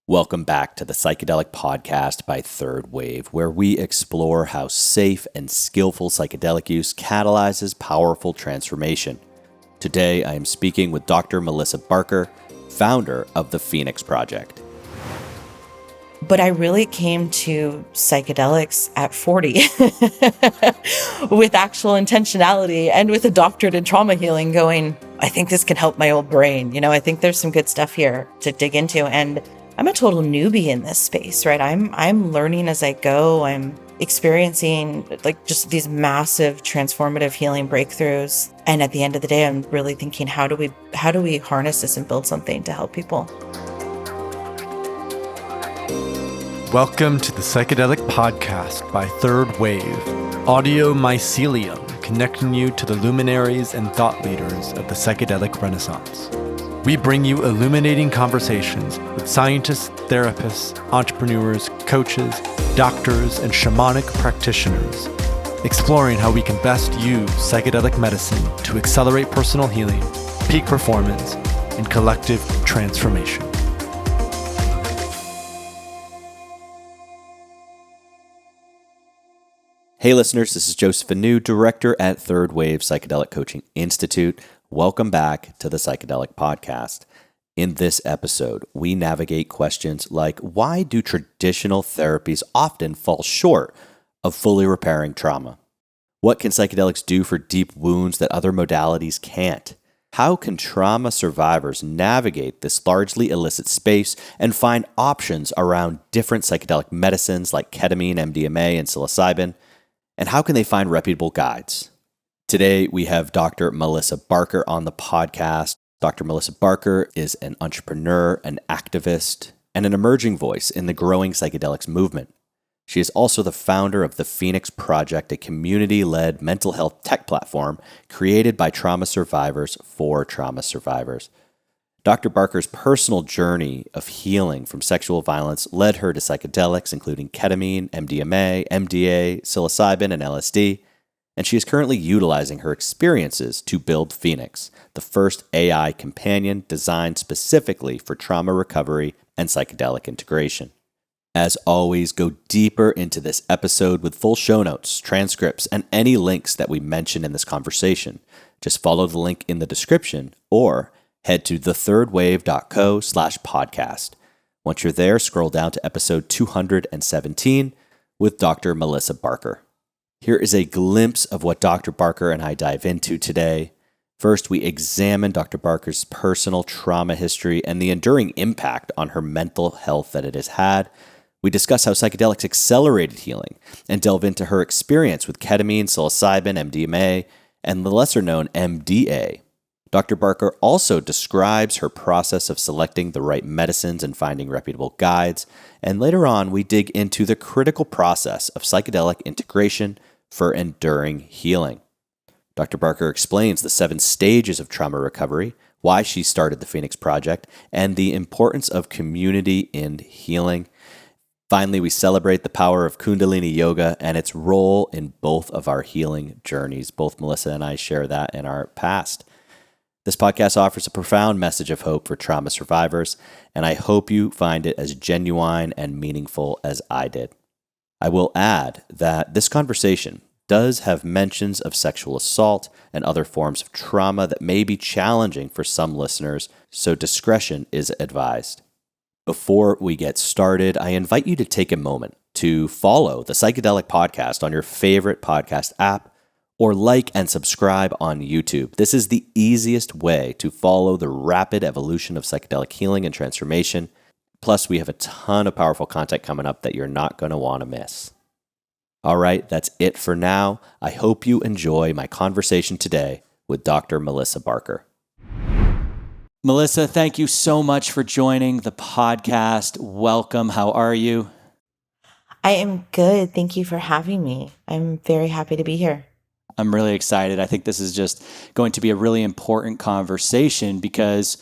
Welcome back to the Psychedelic Podcast by Third Wave, where we explore how safe and skillful psychedelic use catalyzes powerful transformation. Today, I am speaking with Dr. Melissa Barker, founder of the Phoenix Project. But I really came to psychedelics at 40 with actual intentionality and with a doctorate in trauma healing going, I think this can help my old brain. I think there's some good stuff here to dig into. And I'm a total newbie in this space, right? I'm learning as I go. I'm experiencing just these massive transformative healing breakthroughs. And at the end of the day, I'm really thinking, how do we harness this and build something to help people? Welcome to the Psychedelic Podcast by Third Wave, audio mycelium connecting you to the luminaries and thought leaders of the psychedelic renaissance. We bring you illuminating conversations with scientists, therapists, entrepreneurs, coaches, doctors, and shamanic practitioners, exploring how we can best use psychedelic medicine to accelerate personal healing, peak performance, and collective transformation. Hey listeners, this is Joseph Anew, director at Third Wave Psychedelic Coaching Institute. Welcome back to the Psychedelic Podcast. In this episode, we navigate questions like, why do traditional therapies often fall short of fully repairing trauma? What can psychedelics do for deep wounds that other modalities can't? How can trauma survivors navigate this largely illicit space and find options around different psychedelic medicines like ketamine, MDMA, and psilocybin? And how can they find reputable guides? Today, we have Dr. Melissa Barker on the podcast. Dr. Melissa Barker is an entrepreneur, an activist, and an emerging voice in the growing psychedelics movement. She is also the founder of the Phoenix Project, a community-led mental health tech platform created by trauma survivors for trauma survivors. Dr. Barker's personal journey of healing from sexual violence led her to psychedelics, including ketamine, MDMA, MDA, psilocybin, and LSD, and she is currently utilizing her experiences to build Phoenix, the first AI companion designed specifically for trauma recovery and psychedelic integration. As always, go deeper into this episode with full show notes, transcripts, and any links that we mention in this conversation. Just follow the link in the description or head to thethirdwave.co/podcast. Once you're there, scroll down to episode 217 with Dr. Melissa Barker. Here is a glimpse of what Dr. Barker and I dive into today. First, we examine Dr. Barker's personal trauma history and the enduring impact on her mental health that it has had. We discuss how psychedelics accelerated healing and delve into her experience with ketamine, psilocybin, MDMA, and the lesser-known MDA. Dr. Barker also describes her process of selecting the right medicines and finding reputable guides, and later on we dig into the critical process of psychedelic integration for enduring healing. Dr. Barker explains the 7 stages of trauma recovery, why she started the Phoenix Project, and the importance of community in healing. Finally, we celebrate the power of Kundalini yoga and its role in both of our healing journeys. Both Melissa and I share that in our past. This podcast offers a profound message of hope for trauma survivors, and I hope you find it as genuine and meaningful as I did. I will add that this conversation does have mentions of sexual assault and other forms of trauma that may be challenging for some listeners, so discretion is advised. Before we get started, I invite you to take a moment to follow the Psychedelic Podcast on your favorite podcast app, or like and subscribe on YouTube. This is the easiest way to follow the rapid evolution of psychedelic healing and transformation. Plus, we have a ton of powerful content coming up that you're not going to want to miss. All right, that's it for now. I hope you enjoy my conversation today with Dr. Melissa Barker. Melissa, thank you so much for joining the podcast. Welcome. How are you? I am good. Thank you for having me. I'm very happy to be here. I'm really excited. I think this is just going to be a really important conversation because,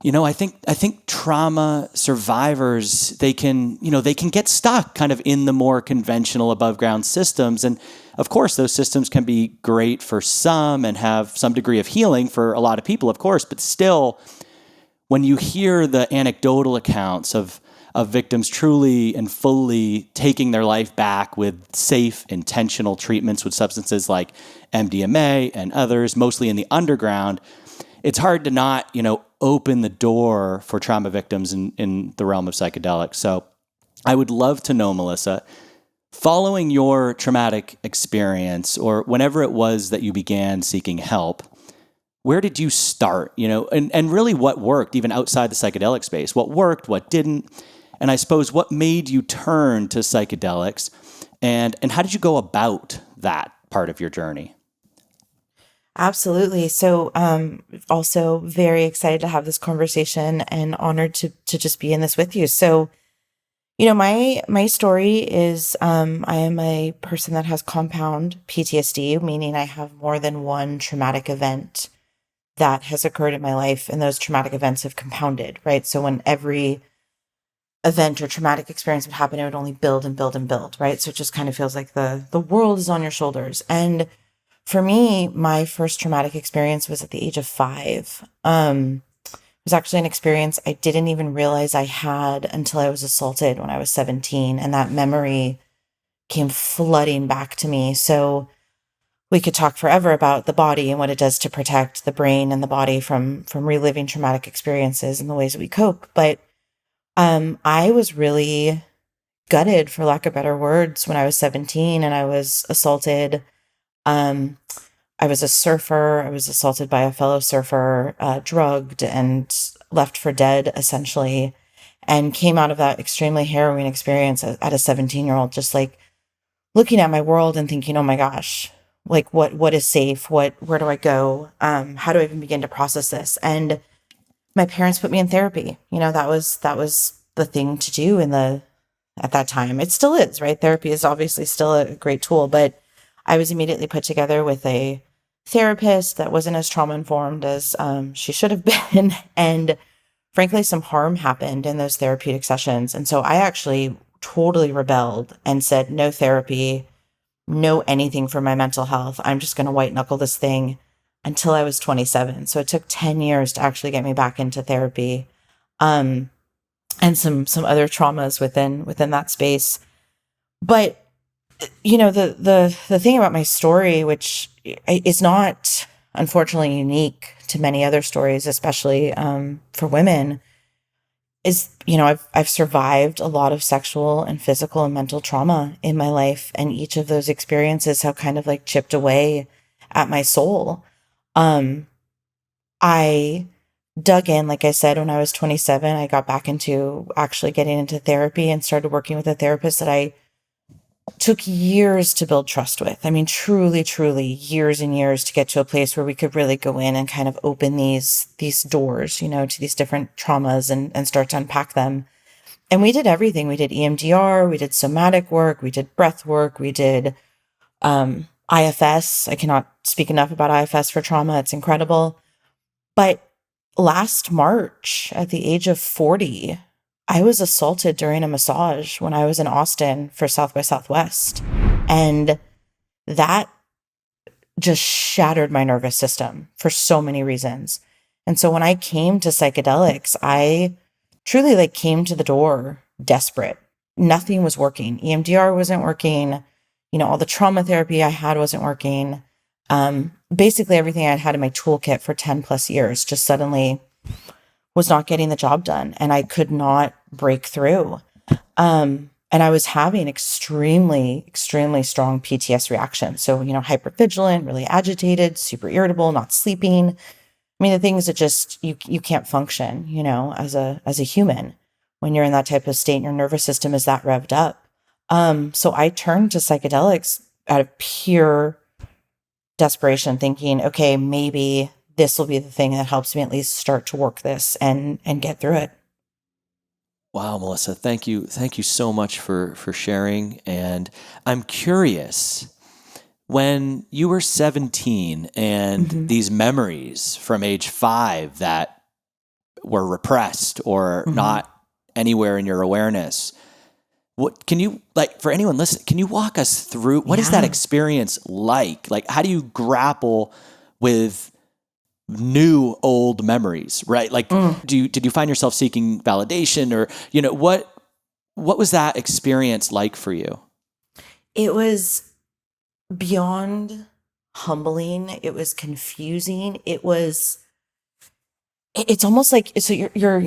I think trauma survivors, they can get stuck kind of in the more conventional above ground systems. And of course, those systems can be great for some and have some degree of healing for a lot of people, of course, but still, when you hear the anecdotal accounts of of victims truly and fully taking their life back with safe, intentional treatments with substances like MDMA and others, mostly in the underground, it's hard to not, open the door for trauma victims in the realm of psychedelics. So I would love to know, Melissa, following your traumatic experience or whenever it was that you began seeking help, where did you start, and really what worked even outside the psychedelic space? What worked, what didn't? And I suppose what made you turn to psychedelics and how did you go about that part of your journey? Absolutely. So, also very excited to have this conversation and honored to just be in this with you. So, my story is, I am a person that has compound PTSD, meaning I have more than one traumatic event that has occurred in my life, and those traumatic events have compounded, right? So when every event or traumatic experience would happen, it would only build and build and build, right? So it just kind of feels like the world is on your shoulders. And for me, my first traumatic experience was at the age of 5. It was actually an experience I didn't even realize I had until I was assaulted when I was 17. And that memory came flooding back to me. So we could talk forever about the body and what it does to protect the brain and the body from reliving traumatic experiences and the ways that we cope. But I was really gutted, for lack of better words, when I was 17 and I was assaulted. I was a surfer. I was assaulted by a fellow surfer, drugged and left for dead, essentially, and came out of that extremely harrowing experience at a 17-year-old, just like looking at my world and thinking, oh my gosh, like what is safe? Where do I go? How do I even begin to process this? And my parents put me in therapy. That was the thing to do at that time. It still is, right? Therapy is obviously still a great tool, but I was immediately put together with a therapist that wasn't as trauma-informed as she should have been. And frankly, some harm happened in those therapeutic sessions. And so I actually totally rebelled and said, no therapy, no anything for my mental health. I'm just going to white knuckle this thing until I was 27. So it took 10 years to actually get me back into therapy. And some other traumas within that space. But the thing about my story, which is not unfortunately unique to many other stories, especially for women, is I've survived a lot of sexual and physical and mental trauma in my life, and each of those experiences have kind of like chipped away at my soul. I dug in, like I said, when I was 27. I got back into actually getting into therapy and started working with a therapist that I took years to build trust with. I mean, truly, truly years and years to get to a place where we could really go in and kind of open these doors, to these different traumas and start to unpack them. And we did everything. We did EMDR, we did somatic work, we did breath work, we did IFS. I cannot speak enough about IFS for trauma. It's incredible. But last March, at the age of 40, I was assaulted during a massage when I was in Austin for South by Southwest. And that just shattered my nervous system for so many reasons. And so when I came to psychedelics, I truly came to the door desperate. Nothing was working. EMDR wasn't working. All the trauma therapy I had wasn't working. Basically everything I had in my toolkit for 10 plus years just suddenly was not getting the job done, and I could not break through. And I was having extremely, extremely strong PTS reactions. So, hypervigilant, really agitated, super irritable, not sleeping. I mean, the things that just, you can't function, as a human when you're in that type of state and your nervous system is that revved up. So I turned to psychedelics out of pure desperation, thinking, okay, maybe this will be the thing that helps me at least start to work this and get through it. Wow, Melissa, thank you so much for sharing. And I'm curious, when you were 17 and these memories from age 5 that were repressed or not anywhere in your awareness, what can you, for anyone listening, can you walk us through what is that experience like? How do you grapple with old memories, right? Did you find yourself seeking validation, or what What was that experience like for you? It was beyond humbling. It was confusing. It's almost like, so you're,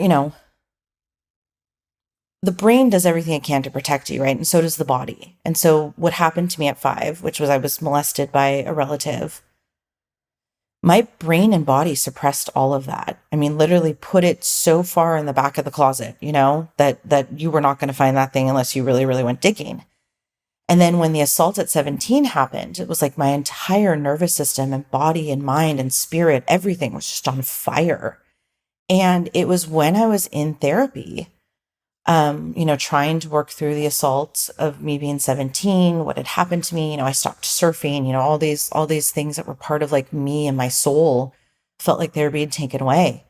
the brain does everything it can to protect you, right? And so does the body. And so what happened to me at 5, which was I was molested by a relative, my brain and body suppressed all of that. I mean, literally put it so far in the back of the closet, that you were not going to find that thing unless you really, really went digging. And then when the assault at 17 happened, it was like my entire nervous system and body and mind and spirit, everything was just on fire. And it was when I was in therapy, trying to work through the assault of me being 17, what had happened to me. I stopped surfing, all these things that were part of like me and my soul felt like they were being taken away.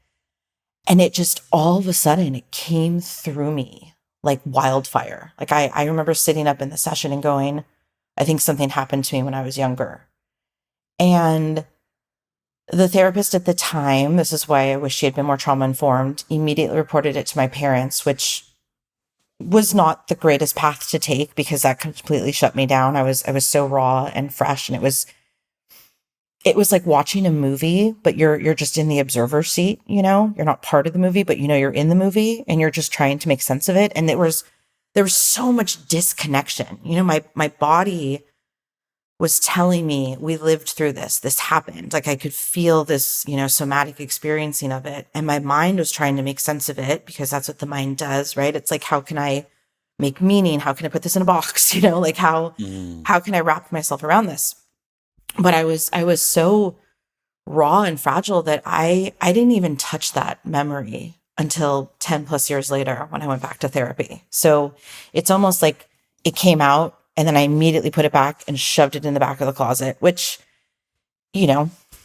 And it just all of a sudden, it came through me like wildfire. Like I remember sitting up in the session and going, I think something happened to me when I was younger. And the therapist at the time, this is why I wish she had been more trauma informed, immediately reported it to my parents, which was not the greatest path to take because that completely shut me down. I was so raw and fresh, and it was like watching a movie, but you're just in the observer seat, you're not part of the movie, but you're in the movie and you're just trying to make sense of it. And there was so much disconnection. My body was telling me we lived through this happened. Like I could feel this, somatic experiencing of it. And my mind was trying to make sense of it because that's what the mind does, right? It's like, how can I make meaning? How can I put this in a box? Like how can I wrap myself around this? But I was so raw and fragile that I didn't even touch that memory until 10 plus years later when I went back to therapy. So it's almost like it came out, and then I immediately put it back and shoved it in the back of the closet, which,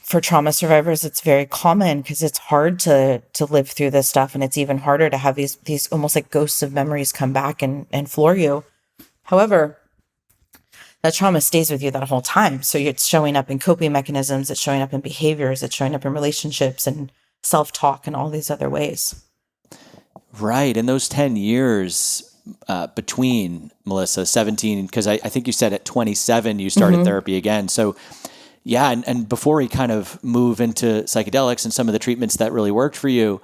for trauma survivors, it's very common because it's hard to live through this stuff. And it's even harder to have these almost like ghosts of memories come back and floor you. However, that trauma stays with you that whole time. So it's showing up in coping mechanisms, it's showing up in behaviors, it's showing up in relationships and self-talk and all these other ways. Right. And those 10 years between, Melissa, 17, because I think you said at 27 you started therapy again. So yeah, and before we kind of move into psychedelics and some of the treatments that really worked for you,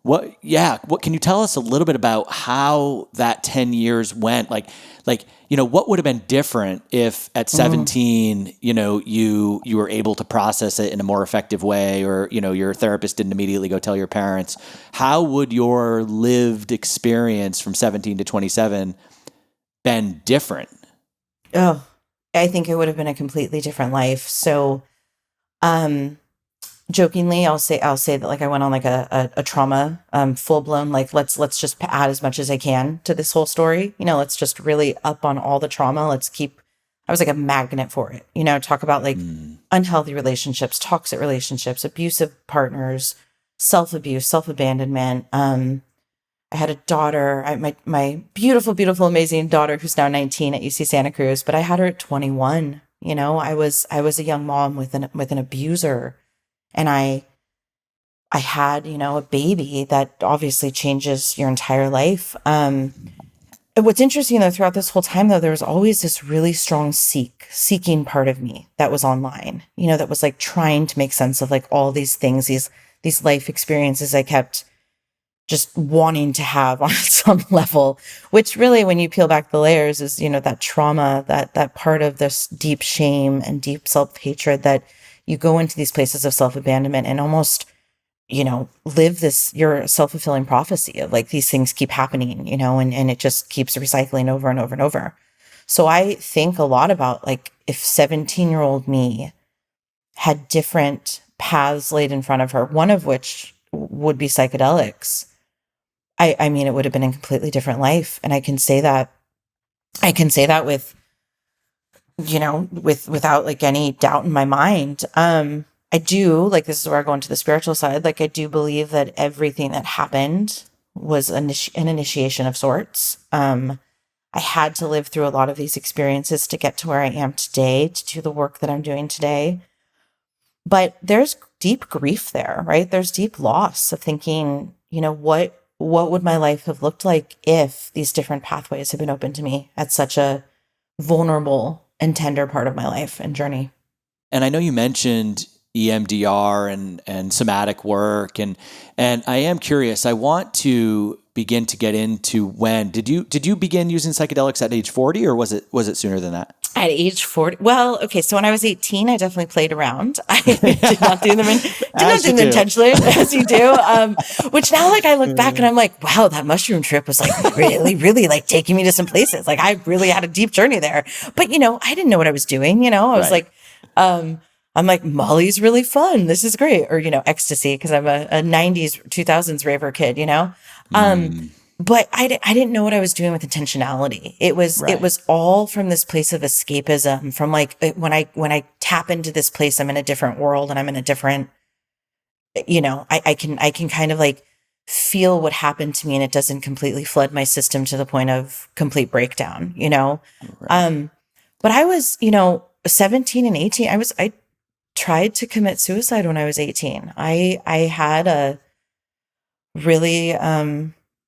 what can you tell us a little bit about how that 10 years went? Like, what would have been different if at 17, you were able to process it in a more effective way, or, your therapist didn't immediately go tell your parents? How would your lived experience from 17 to 27 been different? Oh, I think it would have been a completely different life. So, jokingly, I'll say that like I went on like a trauma, full blown, like let's just add as much as I can to this whole story. Let's just really up on all the trauma. I was like a magnet for it, talk about like unhealthy relationships, toxic relationships, abusive partners, self-abuse, self-abandonment. I had a daughter, my beautiful, beautiful, amazing daughter who's now 19 at UC Santa Cruz, but I had her at 21. I was a young mom with an abuser. And I had, a baby that obviously changes your entire life. What's interesting though, throughout this whole time though, there was always this really strong seeking part of me that was online, that was like trying to make sense of like all these things, these life experiences I kept just wanting to have on some level, which really, when you peel back the layers, is, that trauma, that part of this deep shame and deep self-hatred that you go into these places of self-abandonment and almost, live your self-fulfilling prophecy of like these things keep happening, and it just keeps recycling over and over and over. So I think a lot about like if 17-year-old me had different paths laid in front of her, one of which would be psychedelics, I mean, it would have been a completely different life. And I can say that with, without like any doubt in my mind. I do, like, this is where I go into the spiritual side. Like, I do believe that everything that happened was an initiation of sorts. I had to live through a lot of these experiences to get to where I am today, to do the work that I'm doing today. But there's deep grief there, right? There's deep loss of thinking, what would my life have looked like if these different pathways had been open to me at such a vulnerable and tender part of my life and journey. And I know you mentioned EMDR and somatic work, and I am curious. I want to begin to get into when did you begin using psychedelics at age 40, or was it sooner than that? At age 40, well, okay. So when I was 18, I definitely played around. I did not do them intentionally, as you do. Which now, like, I look back and I'm like, wow, that mushroom trip was like really, really like taking me to some places. Like, I really had a deep journey there. But I didn't know what I was doing. I was like, I'm like, Molly's really fun. This is great. Or, ecstasy, because I'm a 90s, 2000s raver kid, But I didn't know what I was doing with intentionality. It was all from this place of escapism, from like when I tap into this place, I'm in a different world and I'm in a different, I can kind of like feel what happened to me, and it doesn't completely flood my system to the point of complete breakdown, Right. But I was, 17 and 18, I tried to commit suicide when I was 18. I had a really,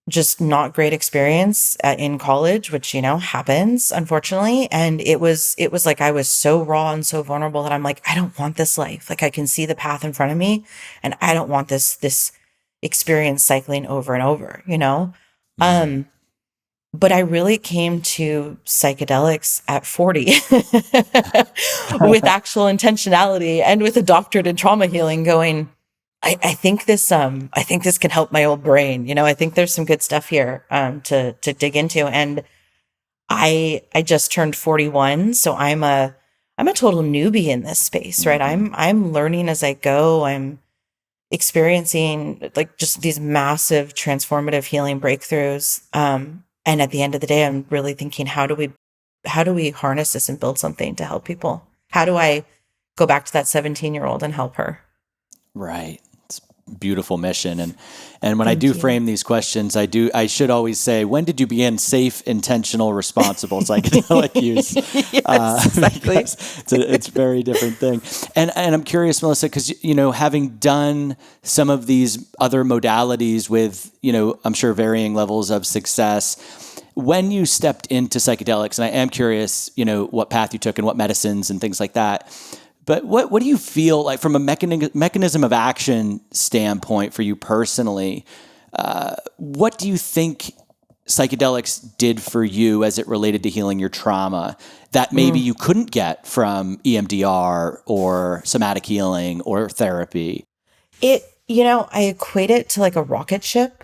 just not great experience in college, which, happens, unfortunately. And it was like, I was so raw and so vulnerable that I'm like, I don't want this life. Like, I can see the path in front of me, and I don't want this experience cycling over and over, But I really came to psychedelics at 40 with actual intentionality and with a doctorate in trauma healing going, I think this can help my old brain. I think there's some good stuff here to dig into. And I just turned 41, so I'm a total newbie in this space, right? I'm learning as I go. I'm experiencing like just these massive transformative healing breakthroughs. And at the end of the day, I'm really thinking, how do we harness this and build something to help people? How do I go back to that 17-year-old and help her? Right. Beautiful mission. And when I do frame these questions, I should always say, when did you begin safe, intentional, responsible psychedelic use? Yes, exactly. It's a very different thing. And I'm curious, Melissa, because, having done some of these other modalities with, I'm sure varying levels of success, when you stepped into psychedelics, and I am curious, what path you took and what medicines and things like that, but what do you feel like from a mechanism of action standpoint for you personally? What do you think psychedelics did for you as it related to healing your trauma that maybe you couldn't get from EMDR or somatic healing or therapy? I equate it to like a rocket ship.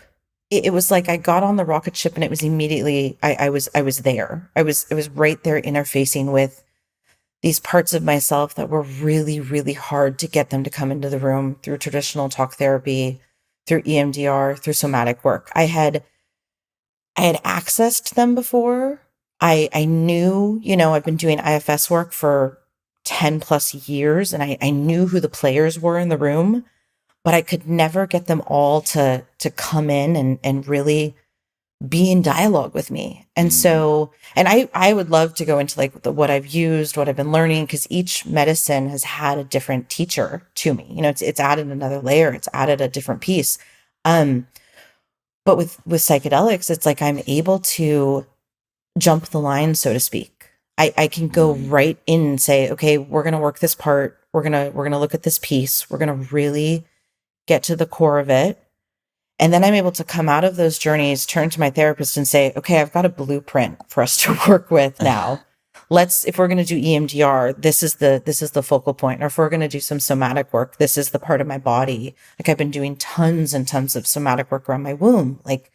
It was like I got on the rocket ship and it was immediately, I was there. I was right there interfacing with these parts of myself that were really, really hard to get them to come into the room through traditional talk therapy, through EMDR, through somatic work. I had accessed them before. I knew, I've been doing IFS work for 10 plus years, and I knew who the players were in the room, but I could never get them all to come in and really be in dialogue with me. And so, and I would love to go into like what I've used, what I've been learning, because each medicine has had a different teacher to me. It's added another layer. It's added a different piece. But with psychedelics, it's like I'm able to jump the line, so to speak. I can go right in and say, okay, we're going to work this part. We're going to look at this piece. We're going to really get to the core of it. And then I'm able to come out of those journeys, turn to my therapist and say, okay, I've got a blueprint for us to work with now. If we're going to do EMDR, this is the focal point. Or if we're going to do some somatic work, this is the part of my body. Like, I've been doing tons and tons of somatic work around my womb, like,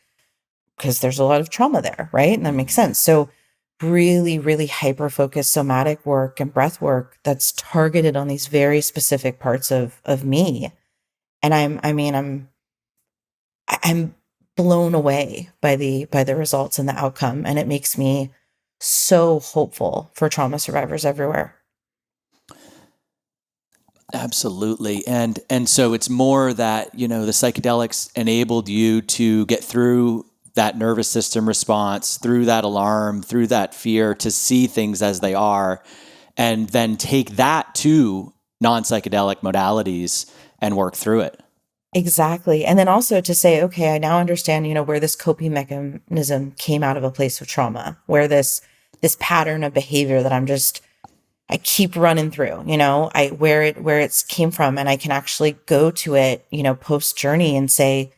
because there's a lot of trauma there, right? And that makes sense. So really, really hyper-focused somatic work and breath work that's targeted on these very specific parts of me. And I'm blown away by the results and the outcome. And it makes me so hopeful for trauma survivors everywhere. Absolutely. And so it's more that, the psychedelics enabled you to get through that nervous system response, through that alarm, through that fear, to see things as they are, and then take that to non-psychedelic modalities and work through it. Exactly. And then also to say, okay, I now understand, where this coping mechanism came out of a place of trauma, where this pattern of behavior that I keep running through, where it's came from, and I can actually go to it, post journey and say,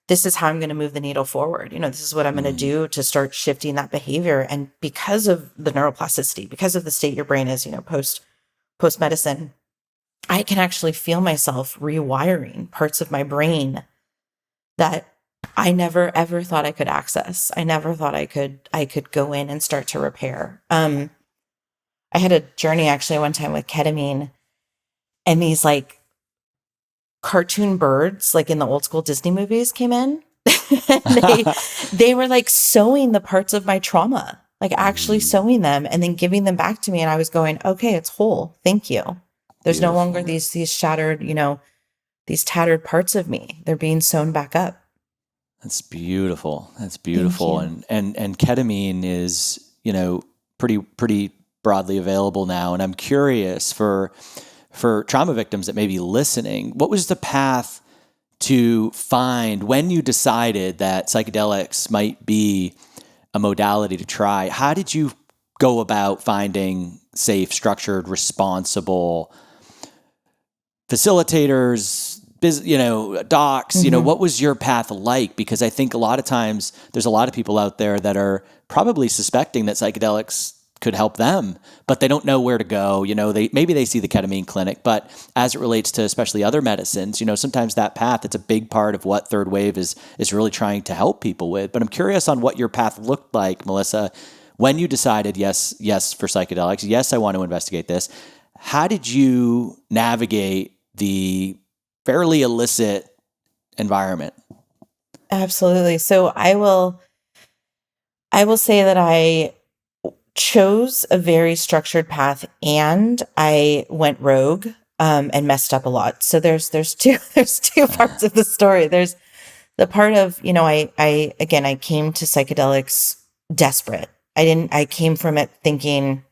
this is how I'm going to move the needle forward. This is what I'm going to do to start shifting that behavior. And because of the neuroplasticity, because of the state your brain is, post medicine, I can actually feel myself rewiring parts of my brain that I never ever thought I could access. I never thought I could go in and start to repair. I had a journey actually one time with ketamine, and these like cartoon birds, like in the old school Disney movies, came in. they were like sewing the parts of my trauma, like actually sewing them and then giving them back to me. And I was going, okay, it's whole. Thank you. There's no longer these shattered, these tattered parts of me. They're being sewn back up. That's beautiful. And ketamine is, pretty broadly available now. And I'm curious for trauma victims that may be listening, what was the path to find when you decided that psychedelics might be a modality to try? How did you go about finding safe, structured, responsible facilitators, docs, what was your path like? Because I think a lot of times there's a lot of people out there that are probably suspecting that psychedelics could help them, but they don't know where to go. Maybe they see the ketamine clinic, but as it relates to especially other medicines, sometimes that path, it's a big part of what Third Wave is really trying to help people with. But I'm curious on what your path looked like, Melissa, when you decided, yes, for psychedelics, yes, I want to investigate this. How did you navigate the fairly illicit environment? Absolutely. So I will say that I chose a very structured path, and I went rogue and messed up a lot. So there's two parts of the story. There's the part of, I came to psychedelics desperate. I came from it thinking,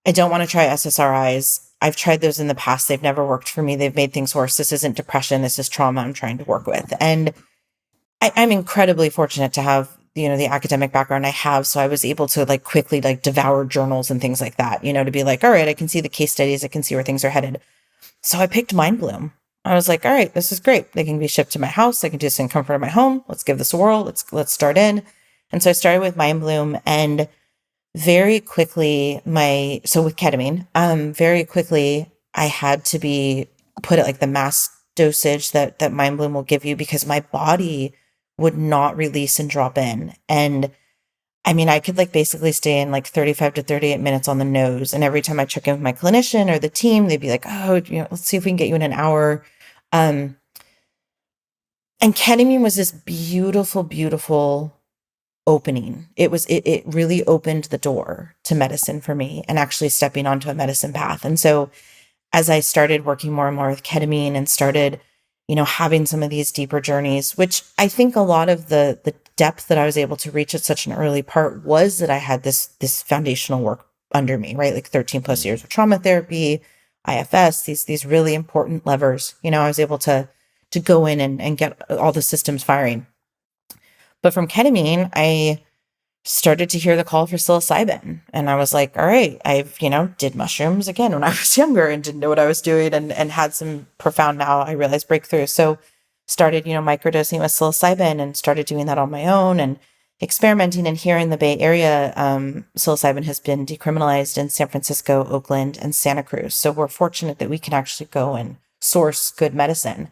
I don't want to try SSRIs. I've tried those in the past. They've never worked for me. They've made things worse. This isn't depression. This is trauma I'm trying to work with. And I'm incredibly fortunate to have, the academic background I have. So I was able to like quickly like devour journals and things like that, to be like, all right, I can see the case studies. I can see where things are headed. So I picked Mind Bloom. I was like, all right, this is great. They can be shipped to my house. I can do this in comfort of my home. Let's give this a whirl. Let's start in. And so I started with Mind Bloom, and very quickly with ketamine, very quickly I had to be put at like the mass dosage that Mind Bloom will give you, because my body would not release and drop in. And I mean, I could like basically stay in like 35 to 38 minutes on the nose. And every time I check in with my clinician or the team, they'd be like, oh, let's see if we can get you in an hour. And ketamine was this beautiful, beautiful opening. It really opened the door to medicine for me, and actually stepping onto a medicine path. And so as I started working more and more with ketamine and started, having some of these deeper journeys, which I think a lot of the depth that I was able to reach at such an early part was that I had this foundational work under me, right? Like 13 plus years of trauma therapy, IFS, these really important levers. I was able to go in and get all the systems firing. But from ketamine, I started to hear the call for psilocybin. And I was like, all right, I've, did mushrooms again when I was younger and didn't know what I was doing, and had some profound, now I realize, breakthroughs. So started, microdosing with psilocybin, and started doing that on my own and experimenting. And here in the Bay Area, psilocybin has been decriminalized in San Francisco, Oakland, and Santa Cruz. So we're fortunate that we can actually go and source good medicine.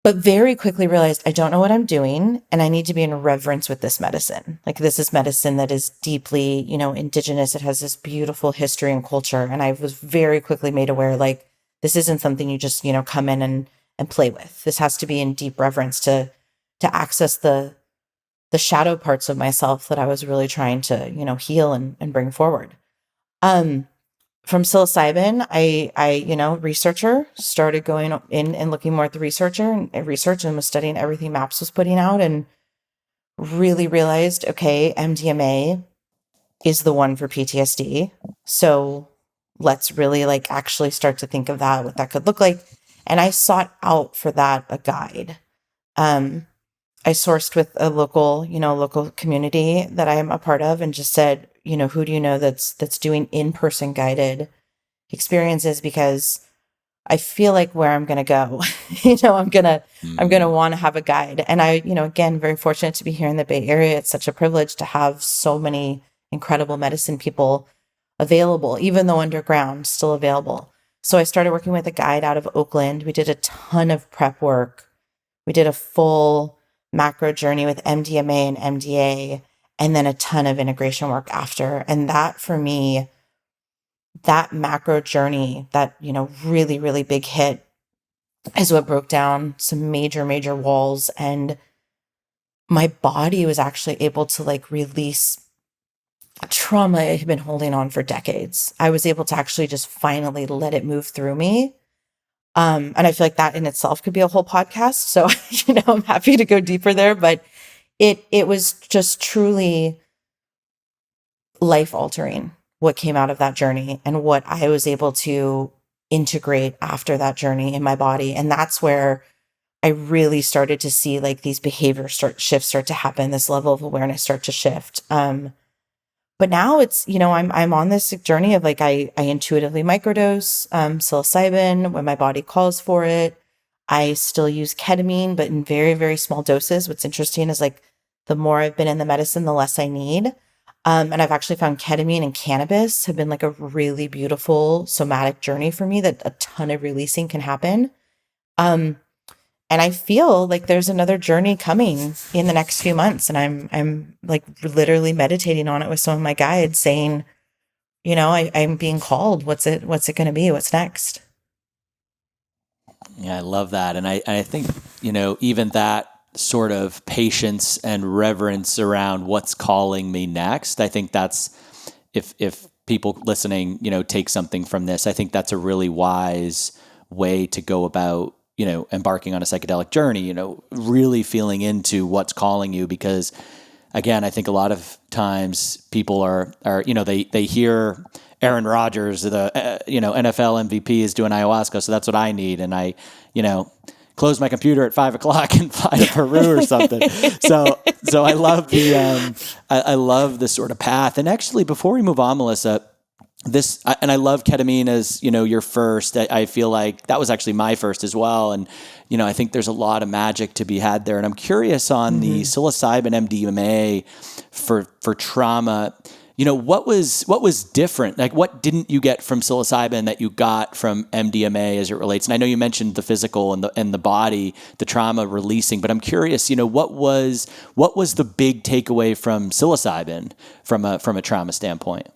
But very quickly realized I don't know what I'm doing, and I need to be in reverence with this medicine. Like, this is medicine that is deeply, indigenous. It has this beautiful history and culture. And I was very quickly made aware, like, this isn't something you just, come in and play with. This has to be in deep reverence to access the shadow parts of myself that I was really trying to, heal and bring forward. From psilocybin, I researcher, started going in and looking more at the research and was studying everything MAPS was putting out, and really realized, okay, MDMA is the one for PTSD. So let's really actually start to think of that, what that could look like. And I sought out for that a guide. I sourced with a local community that I am a part of, and just said, who do you know that's doing in-person guided experiences? Because I feel like where I'm going to go, I'm going to want to have a guide. And I, again, very fortunate to be here in the Bay Area. It's such a privilege to have so many incredible medicine people available, even though underground, still available. So I started working with a guide out of Oakland. We did a ton of prep work. We did a full macro journey with MDMA and MDA, and then a ton of integration work after. And that, for me, that macro journey, that, really, really big hit, is what broke down some major, major walls. And my body was actually able to release trauma I had been holding on for decades. I was able to actually just finally let it move through me. And I feel like that in itself could be a whole podcast. So, I'm happy to go deeper there, but it was just truly life altering what came out of that journey and what I was able to integrate after that journey in my body. And that's where I really started to see these behavior shifts start to happen, this level of awareness start to shift. But now it's, I'm on this journey of I intuitively microdose psilocybin when my body calls for it. I still use ketamine, but in very, very small doses. What's interesting is the more I've been in the medicine, the less I need. And I've actually found ketamine and cannabis have been a really beautiful somatic journey for me, that a ton of releasing can happen. And I feel like there's another journey coming in the next few months. And I'm literally meditating on it with some of my guides, saying, I'm being called. What's it going to be? What's next? Yeah, I love that. And I think, even that sort of patience and reverence around what's calling me next, I think that's, if people listening, take something from this, I think that's a really wise way to go about, embarking on a psychedelic journey, really feeling into what's calling you. Because again, I think a lot of times people are they hear Aaron Rodgers, the NFL MVP, is doing ayahuasca, so that's what I need, and I close my computer at 5:00 and fly to Peru or something. So I love I love this sort of path. And actually, before we move on, Melissa, and I love ketamine as, your first. I feel like that was actually my first as well. And, I think there's a lot of magic to be had there. And I'm curious on the psilocybin MDMA for trauma, what was different? What didn't you get from psilocybin that you got from MDMA as it relates? And I know you mentioned the physical and the body, the trauma releasing, but I'm curious, what was the big takeaway from psilocybin from a trauma standpoint?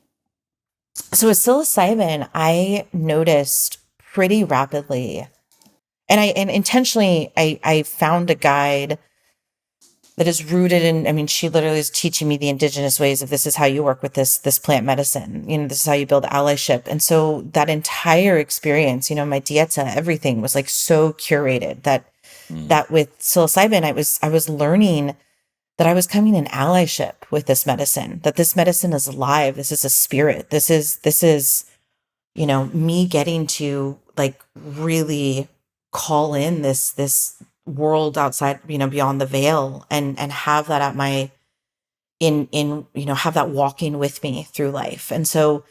So with psilocybin, I noticed pretty rapidly, and intentionally, I found a guide that is rooted in, she literally is teaching me the indigenous ways of, this is how you work with this plant medicine, this is how you build allyship. And so that entire experience, my dieta, everything was so curated that with psilocybin, I was learning that I was coming in allyship with this medicine, that this medicine is alive. This is a spirit. This is, me getting to really call in this world outside, beyond the veil, and have that at my, have that walking with me through life. And so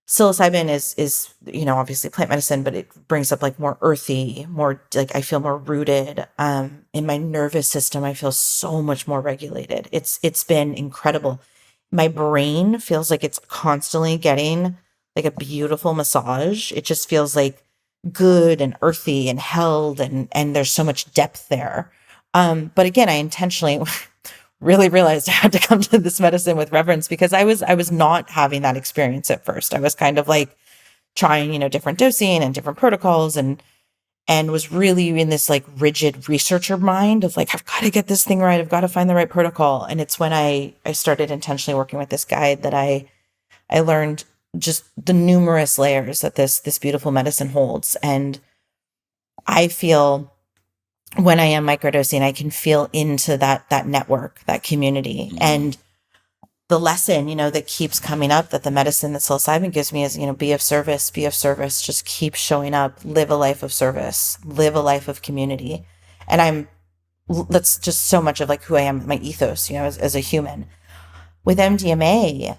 psilocybin is, obviously plant medicine, but it brings up more earthy, more I feel more rooted. In my nervous system, I feel so much more regulated. It's been incredible. My brain feels like it's constantly getting a beautiful massage. It just feels good and earthy and held, and there's so much depth there. But again, I intentionally really realized I had to come to this medicine with reverence, because I was not having that experience at first. I was kind of trying, different dosing and different protocols, and was really in this rigid researcher mind of I've got to get this thing right. I've got to find the right protocol. And it's when I started intentionally working with this guide that I learned just the numerous layers that this beautiful medicine holds. And I feel, when I am microdosing, I can feel into that network, that community. And the lesson, that keeps coming up, that the medicine that psilocybin gives me is, be of service, just keep showing up, live a life of service, live a life of community. And that's just so much of like who I am, my ethos, as a human. With MDMA,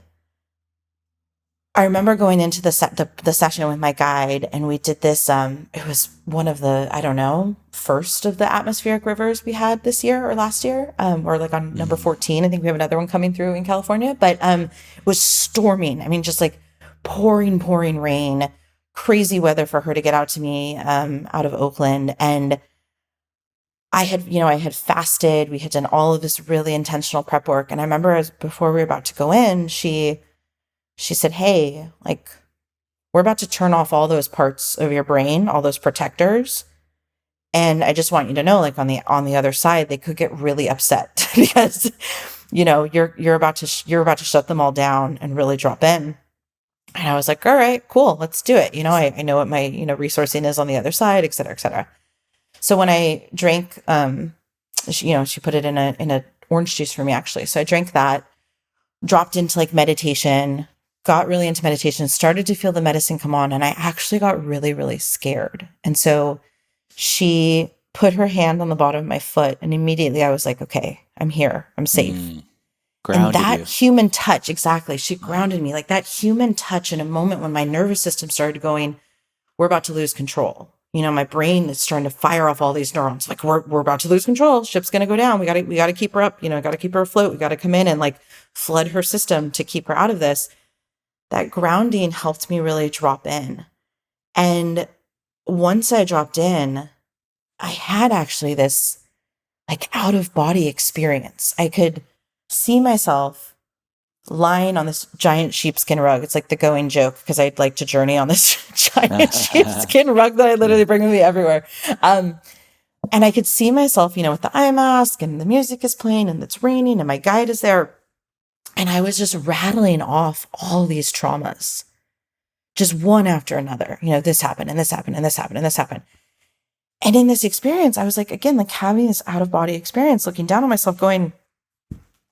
I remember going into the session with my guide, and we did this. It was one of the, I don't know, first of the atmospheric rivers we had this year or last year, or like on number 14. I think we have another one coming through in California, but it was storming. I mean, just like pouring rain, crazy weather for her to get out to me out of Oakland. And I had fasted. We had done all of this really intentional prep work. And I remember before we were about to go in, she said, hey, like, we're about to turn off all those parts of your brain, all those protectors. And I just want you to know, like, on the other side, they could get really upset because, you're about to shut them all down and really drop in. And I was like, all right, cool, let's do it. I know what my, resourcing is on the other side, et cetera, et cetera. So when I drank, she put it in a orange juice for me, actually. So I drank that, dropped into like meditation, got really into meditation, started to feel the medicine come on. And I actually got really, really scared. And so she put her hand on the bottom of my foot, and immediately I was like, okay, I'm here. I'm safe. Grounded and that you. human touch, exactly. She grounded me, like that human touch in a moment when my nervous system started going, we're about to lose control. My brain is starting to fire off all these neurons. Like we're about to lose control. Ship's going to go down. We got to keep her up. Got to keep her afloat. We got to come in and like flood her system to keep her out of this. That grounding helped me really drop in. And once I dropped in, I had actually this like out of body experience. I could see myself lying on this giant sheepskin rug. It's like the going joke because I'd like to journey on this giant sheepskin rug that I literally bring with me everywhere. And I could see myself, with the eye mask and the music is playing and it's raining and my guide is there. And I was just rattling off all these traumas, just one after another. This happened and this happened and this happened and this happened. And in this experience, I was like, again, like having this out of body experience, looking down on myself going,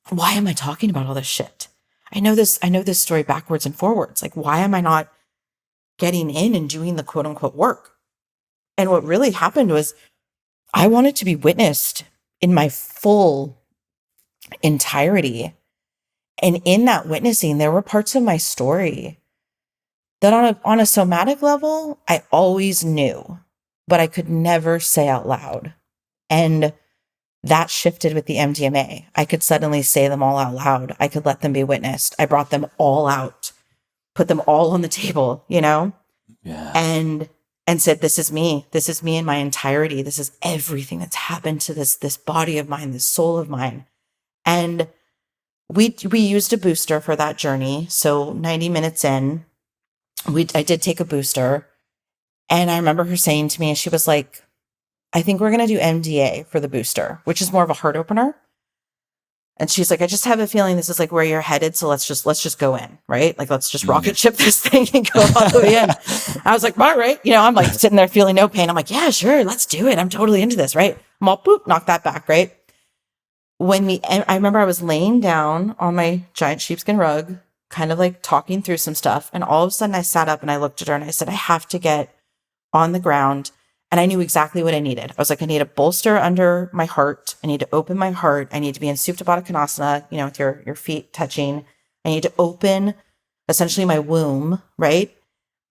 why am I talking about all this shit? I know this story backwards and forwards. Like, why am I not getting in and doing the quote unquote work? And what really happened was I wanted to be witnessed in my full entirety. And in that witnessing, there were parts of my story that on a somatic level, I always knew, but I could never say out loud. And that shifted with the MDMA. I could suddenly say them all out loud. I could let them be witnessed. I brought them all out, put them all on the table, Yeah. And said, this is me. This is me in my entirety. This is everything that's happened to this body of mine, this soul of mine. And we used a booster for that journey. So 90 minutes in, I did take a booster. And I remember her saying to me, she was like, I think we're going to do MDA for the booster, which is more of a heart opener. And she's like, I just have a feeling this is like where you're headed. So let's just go in, right? Like, let's just rocket ship this thing and go all the way in. I was like, all right. I'm like sitting there feeling no pain. I'm like, yeah, sure. Let's do it. I'm totally into this. Right. I'm all boop, knock that back. Right. I remember I was laying down on my giant sheepskin rug, kind of like talking through some stuff. And all of a sudden I sat up and I looked at her and I said, I have to get on the ground. And I knew exactly what I needed. I was like, I need a bolster under my heart. I need to open my heart. I need to be in Supta Baddha Konasana, with your feet touching. I need to open essentially my womb, right?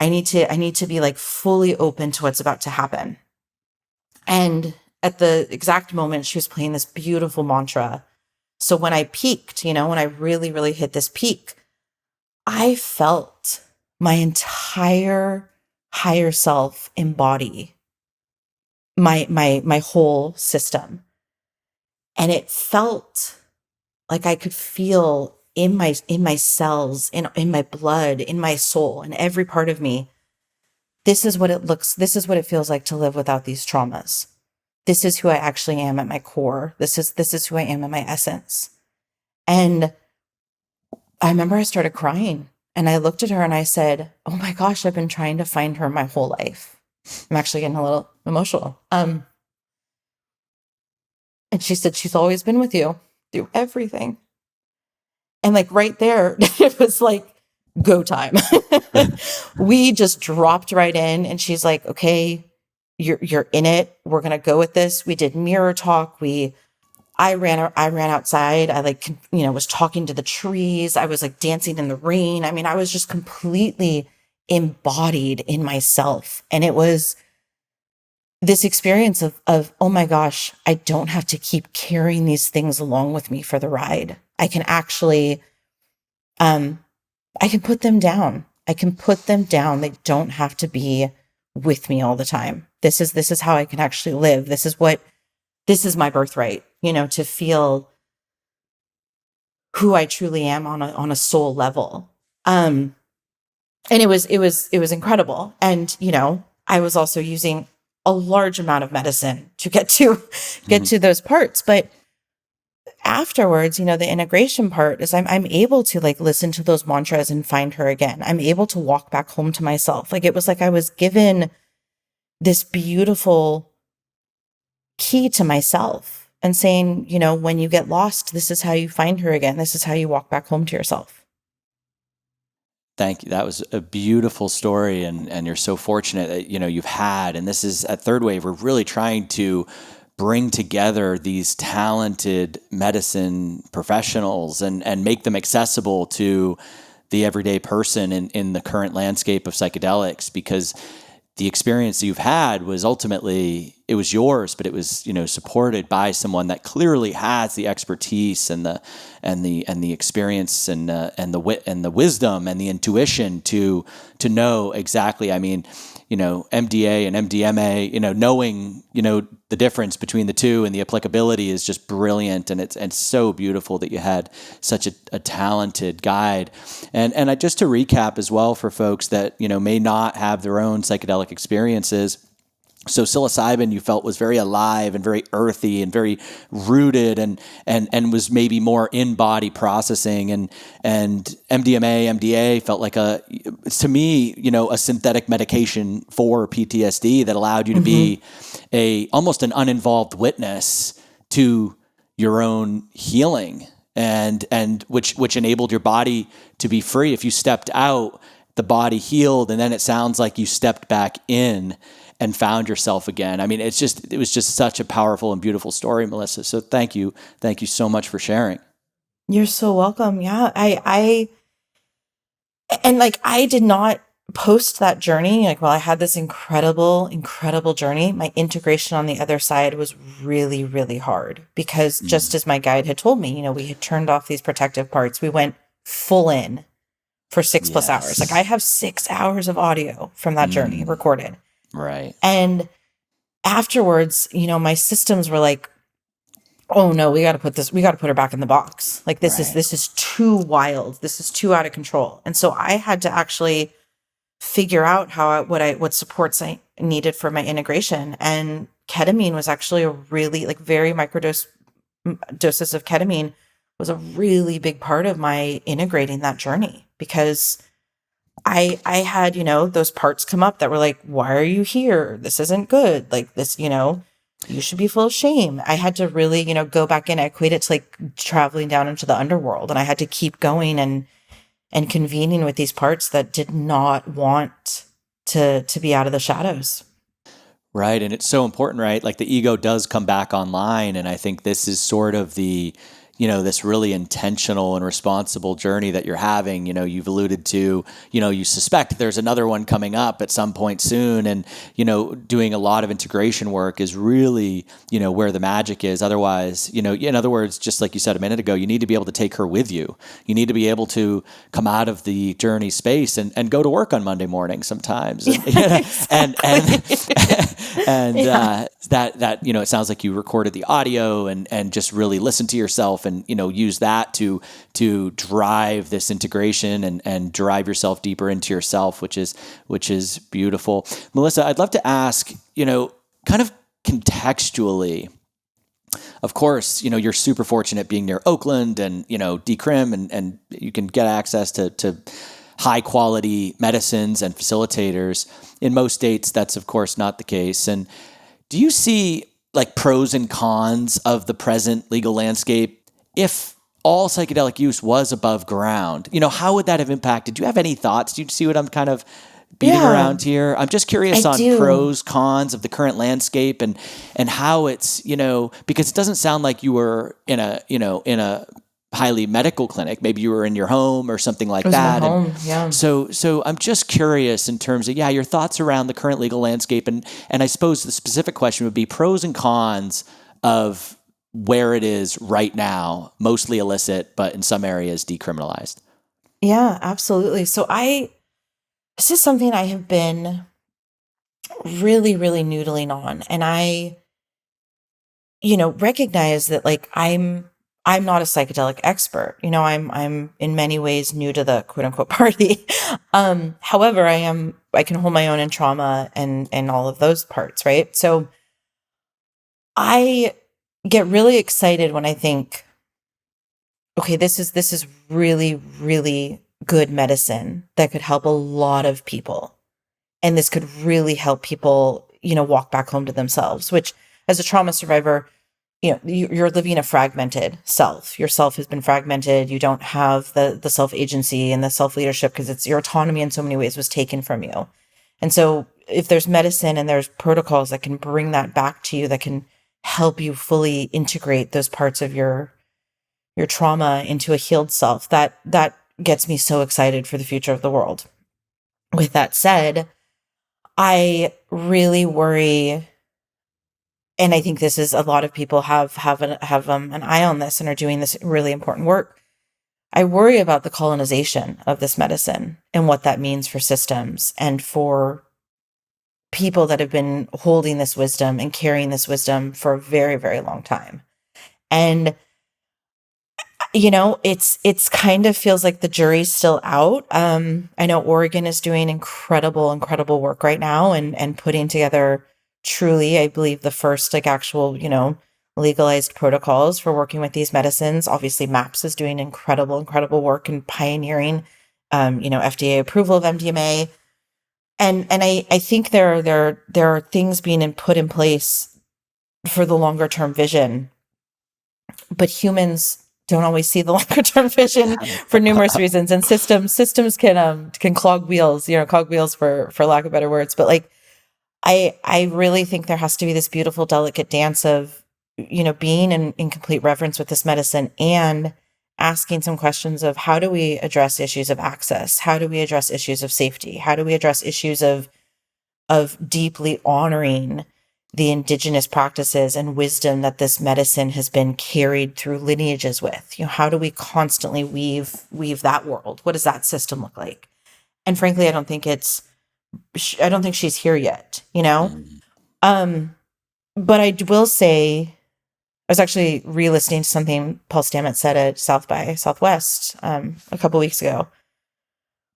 I need to be like fully open to what's about to happen. And at the exact moment, she was playing this beautiful mantra. So when I peaked, when I really, really hit this peak, I felt my entire higher self embody my whole system. And it felt like I could feel in my cells, in my blood, in my soul, in every part of me. This is what it feels like to live without these traumas. This is who I actually am at my core. This is who I am in my essence. And I remember I started crying and I looked at her and I said, oh my gosh, I've been trying to find her my whole life. I'm actually getting a little emotional. And she said, she's always been with you through everything. And like right there, it was like go time. We just dropped right in, and she's like, okay, you're in it. We're going to go with this. We did mirror talk. I ran outside. I like, was talking to the trees. I was like dancing in the rain. I mean, I was just completely embodied in myself. And it was this experience of, oh my gosh, I don't have to keep carrying these things along with me for the ride. I can actually, I can put them down. I can put them down. They don't have to be with me all the time. This is how I can actually live. This is my birthright, to feel who I truly am on a soul level. And it was incredible. And, I was also using a large amount of medicine to get to those parts. But afterwards, the integration part is I'm able to like listen to those mantras and find her again. I'm able to walk back home to myself. Like it was like I was given this beautiful key to myself and saying, when you get lost, this is how you find her again. This is how you walk back home to yourself. Thank you. That was a beautiful story, and you're so fortunate that you've had. And this is at Third Wave. We're really trying to bring together these talented medicine professionals and make them accessible to the everyday person in the current landscape of psychedelics, because the experience you've had was ultimately, it was yours, but it was, supported by someone that clearly has the expertise and the experience and the wisdom and the intuition to know exactly. I mean, MDA and MDMA, knowing, the difference between the two and the applicability is just brilliant. And it's so beautiful that you had such a talented guide. And just to recap as well for folks that, may not have their own psychedelic experiences. So psilocybin you felt was very alive and very earthy and very rooted and was maybe more in-body processing, and MDMA, MDA felt like to me, a synthetic medication for PTSD that allowed you to be almost an uninvolved witness to your own healing and which enabled your body to be free. If you stepped out, the body healed, and then it sounds like you stepped back in and found yourself again. I mean, it was just such a powerful and beautiful story, Melissa. So thank you so much for sharing. You're so welcome. Yeah, I did not post that journey. Like, while I had this incredible journey, my integration on the other side was really, really hard, because just as my guide had told me, we had turned off these protective parts. We went full in for 6+ hours. Like, I have 6 hours of audio from that journey recorded. Right. And afterwards, my systems were like, oh no, we got to put her back in the box. Like, this is too wild. This is too out of control. And so I had to actually figure out what supports I needed for my integration. And ketamine was actually a really, like, very doses of ketamine was a really big part of my integrating that journey, because I had, those parts come up that were like, why are you here? This isn't good. Like, this, you should be full of shame. I had to really, go back in. I equate it to like traveling down into the underworld, and I had to keep going and convening with these parts that did not want to be out of the shadows. Right. And it's so important, right? Like, the ego does come back online. And I think this is sort of the, this really intentional and responsible journey that you're having. You've alluded to, you suspect there's another one coming up at some point soon. And, doing a lot of integration work is really, where the magic is. Otherwise, in other words, just like you said a minute ago, you need to be able to take her with you. You need to be able to come out of the journey space and go to work on Monday morning sometimes. And, that, it sounds like you recorded the audio and just really listened to yourself and, use that to drive this integration and drive yourself deeper into yourself, which is beautiful. Melissa, I'd love to ask, kind of contextually, of course, you're super fortunate being near Oakland and, decrim and you can get access to high quality medicines and facilitators. In most states, that's of course not the case. And do you see like pros and cons of the present legal landscape, if all psychedelic use was above ground, how would that have impacted? Do you have any thoughts? Do you see what I'm kind of beating around here? I'm just curious on pros, cons of the current landscape and how it's, because it doesn't sound like you were in a highly medical clinic. Maybe you were in your home or something like that. So I'm just curious in terms of, your thoughts around the current legal landscape. And I suppose the specific question would be pros and cons of where it is right now, mostly illicit, but in some areas decriminalized. Yeah, absolutely. So this is something I have been really, really noodling on. And I, recognize that like I'm not a psychedelic expert. I'm in many ways new to the quote unquote party. However, I can hold my own in trauma and all of those parts, right? So I get really excited when I think, okay, this is really, really good medicine that could help a lot of people. And this could really help people, walk back home to themselves, which as a trauma survivor, you're living a fragmented self. Your self has been fragmented. You don't have the self-agency and the self-leadership because it's your autonomy in so many ways was taken from you. And so if there's medicine and there's protocols that can bring that back to you, that can help you fully integrate those parts of your trauma into a healed self, that gets me so excited for the future of the world. With that said, I really worry, and I think this is a lot of people have an eye on this and are doing this really important work. I worry about the colonization of this medicine and what that means for systems and for people that have been holding this wisdom and carrying this wisdom for a very, very long time. And it's kind of feels like the jury's still out. I know Oregon is doing incredible work right now and putting together truly, I believe, the first actual, legalized protocols for working with these medicines. Obviously, MAPS is doing incredible work and pioneering, FDA approval of MDMA. And I think there are things being put in place for the longer term vision, but humans don't always see the longer term vision for numerous reasons. And systems can clog wheels, for lack of better words. But like, I really think there has to be this beautiful, delicate dance of, being in complete reverence with this medicine and asking some questions of how do we address issues of access? How do we address issues of safety? How do we address issues of deeply honoring the indigenous practices and wisdom that this medicine has been carried through lineages with? How do we constantly weave that world? What does that system look like? And frankly, I don't think she's here yet, But I will say, I was actually re-listening to something Paul Stamets said at South by Southwest a couple weeks ago,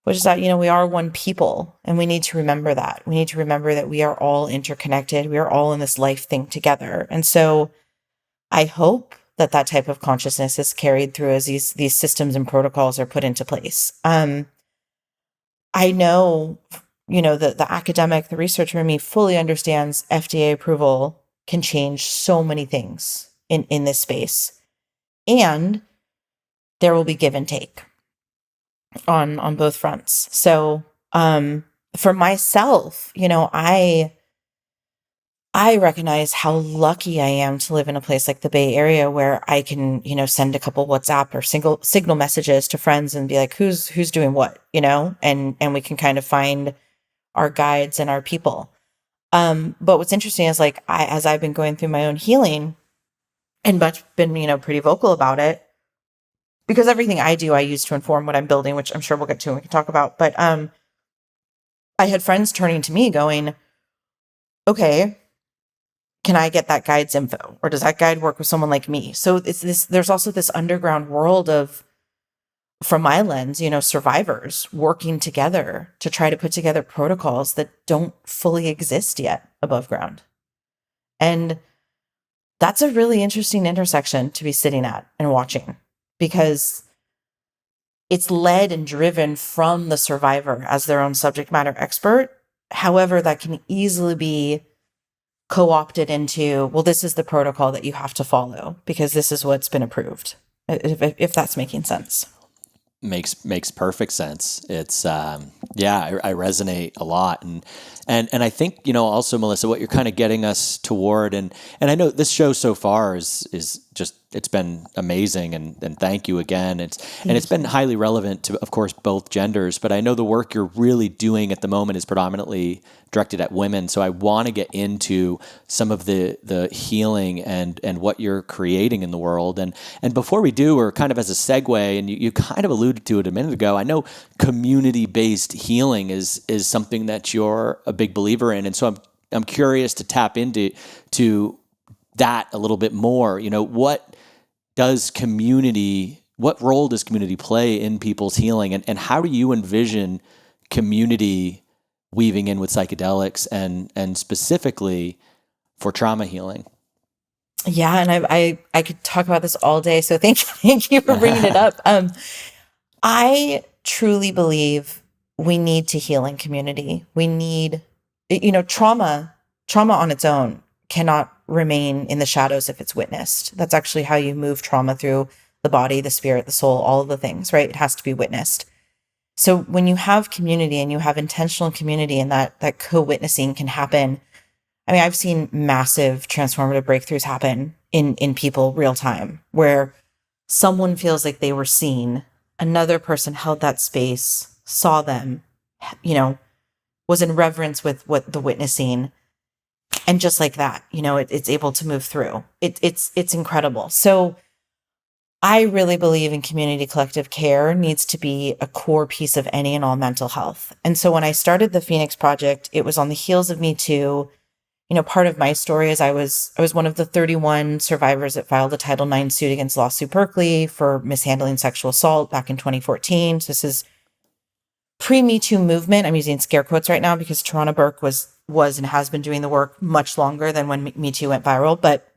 which is that, we are one people and we need to remember that. We need to remember that we are all interconnected. We are all in this life thing together. And so I hope that type of consciousness is carried through as these systems and protocols are put into place. I know, the academic, the researcher in me fully understands FDA approval can change so many things in this space. And there will be give and take on both fronts. So for myself, I recognize how lucky I am to live in a place like the Bay Area where I can, send a couple WhatsApp or signal messages to friends and be like, who's doing what, and we can kind of find our guides and our people. But what's interesting is as I've been going through my own healing and been, pretty vocal about it, because everything I do, I use to inform what I'm building, which I'm sure we'll get to and we can talk about. But I had friends turning to me going, okay, can I get that guide's info? Or does that guide work with someone like me? So there's also this underground world of, from my lens, survivors working together to try to put together protocols that don't fully exist yet above ground. And that's a really interesting intersection to be sitting at and watching, because it's led and driven from the survivor as their own subject matter expert. However, that can easily be co-opted into, well, this is the protocol that you have to follow because this is what's been approved. if that's making sense. Makes perfect sense. It's I resonate a lot, and I think, also, Melissa, what you're kind of getting us toward, and I know this show so far is just, it's been amazing, and thank you again. It's been highly relevant to, of course, both genders, but I know the work you're really doing at the moment is predominantly directed at women. So I want to get into some of the healing and what you're creating in the world. And before we do, or kind of as a segue, and you kind of alluded to it a minute ago, I know community-based healing is something that you're a big believer in. And so I'm curious to tap into that a little bit more. What role does community play in people's healing, and how do you envision community weaving in with psychedelics and specifically for trauma healing? Yeah, and I could talk about this all day, so thank you for bringing it up. I truly believe we need to heal in community. We need, trauma on its own cannot remain in the shadows if it's witnessed. That's actually how you move trauma through the body, the spirit, the soul, all of the things, right? It has to be witnessed. So when you have community and you have intentional community, and that co-witnessing can happen. I mean, I've seen massive transformative breakthroughs happen in people real time, where someone feels like they were seen, another person held that space, saw them, was in reverence with what the witnessing. And just like that, it's able to move through. It's incredible. So I really believe in community collective care needs to be a core piece of any and all mental health. And so when I started the Phoenix Project, it was on the heels of Me Too. Part of my story is I was one of the 31 survivors that filed a Title IX suit against Lawsuit Berkeley for mishandling sexual assault back in 2014. So this is pre-Me Too movement. I'm using scare quotes right now because Tarana Burke was and has been doing the work much longer than when Me Too went viral. But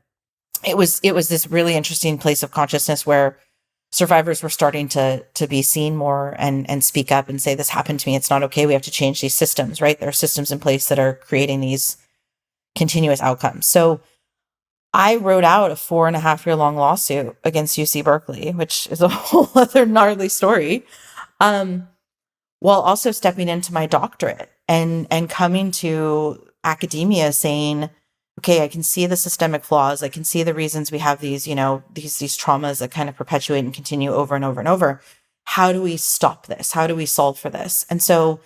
it was this really interesting place of consciousness where survivors were starting to be seen more and speak up and say, this happened to me. It's not okay. We have to change these systems, right? There are systems in place that are creating these continuous outcomes. So I wrote out a 4.5-year long lawsuit against UC Berkeley, which is a whole other gnarly story, while also stepping into my doctorate and coming to academia saying, okay, I can see the systemic flaws. I can see the reasons we have these, these traumas that kind of perpetuate and continue over and over and over. How do we stop this? How do we solve for this? And so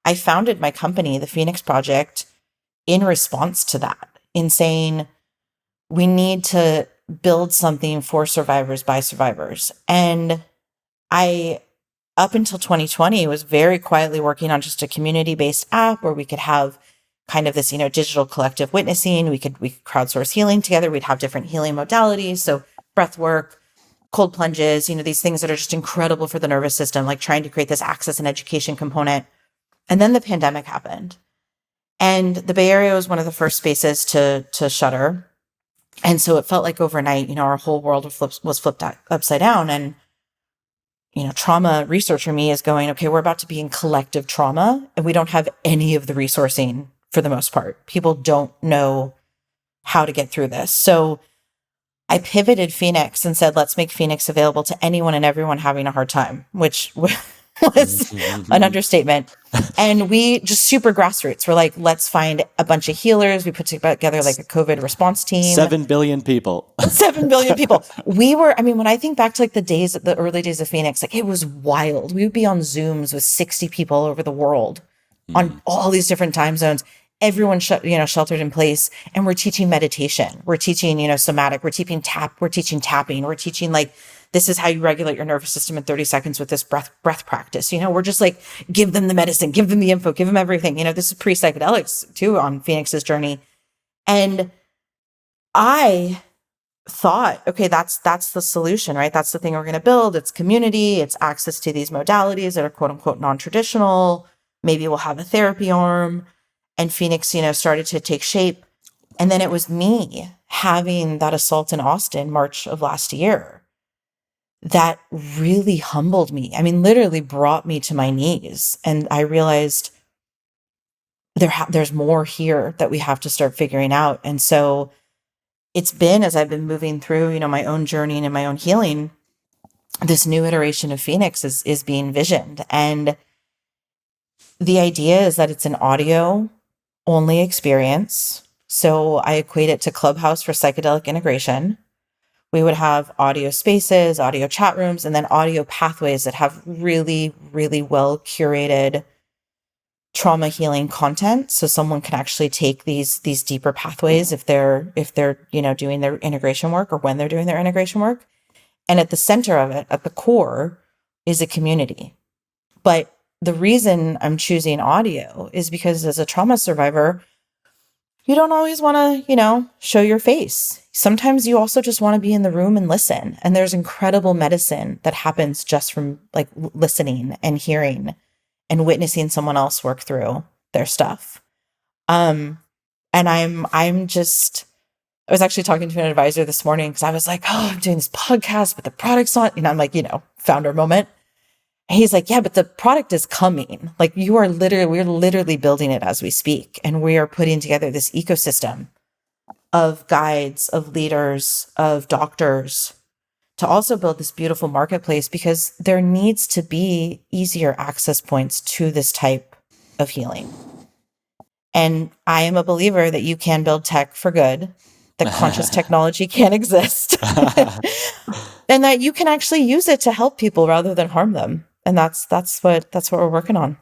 I founded my company, the Phoenix Project, in response to that, in saying we need to build something for survivors by survivors. And I, up until 2020, was very quietly working on just a community-based app where we could have kind of this, digital collective witnessing. We could crowdsource healing together. We'd have different healing modalities. So breath work, cold plunges, these things that are just incredible for the nervous system, like trying to create this access and education component. And then the pandemic happened. And the Bay Area was one of the first spaces to shutter. And so it felt like overnight, our whole world was flipped upside down. And, trauma researcher me is going, okay, we're about to be in collective trauma and we don't have any of the resourcing for the most part. People don't know how to get through this. So I pivoted Phoenix and said, let's make Phoenix available to anyone and everyone having a hard time, which was an understatement. And we just super grassroots. We're like, let's find a bunch of healers. We put together like a COVID response team. 7 billion people. 7 billion people. When I think back to like the early days of Phoenix, like it was wild. We would be on Zooms with 60 people all over the world on all these different time zones. Everyone sheltered in place, and we're teaching meditation. We're teaching, somatic. We're teaching tapping. We're teaching like, this is how you regulate your nervous system in 30 seconds with this breath practice. We're just like, give them the medicine, give them the info, give them everything. This is pre-psychedelics too on Phoenix's journey. And I thought, okay, that's the solution, right? That's the thing we're going to build. It's community. It's access to these modalities that are quote unquote non-traditional. Maybe we'll have a therapy arm. And Phoenix, started to take shape. And then it was me having that assault in Austin, March of last year, that really humbled me. Literally brought me to my knees. And I realized there's more here that we have to start figuring out. And so it's been, as I've been moving through, my own journey and my own healing, this new iteration of Phoenix is being visioned. And the idea is that it's an audio only experience. So I equate it to Clubhouse for psychedelic integration. We would have audio spaces, audio chat rooms, and then audio pathways that have really, really well curated trauma healing content. So someone can actually take these deeper pathways if they're, doing their integration work, or when they're doing their integration work. And at the center of it, at the core, is a community. But the reason I'm choosing audio is because as a trauma survivor, you don't always want to, show your face. Sometimes you also just want to be in the room and listen. And there's incredible medicine that happens just from like listening and hearing and witnessing someone else work through their stuff. And I was actually talking to an advisor this morning because I was like, oh, I'm doing this podcast, but the product's not, I'm like, founder moment. And he's like, yeah, but the product is coming. Like we're literally building it as we speak. And we are putting together this ecosystem of guides, of leaders, of doctors to also build this beautiful marketplace, because there needs to be easier access points to this type of healing. And I am a believer that you can build tech for good, that conscious technology can exist, and that you can actually use it to help people rather than harm them. And that's what we're working on.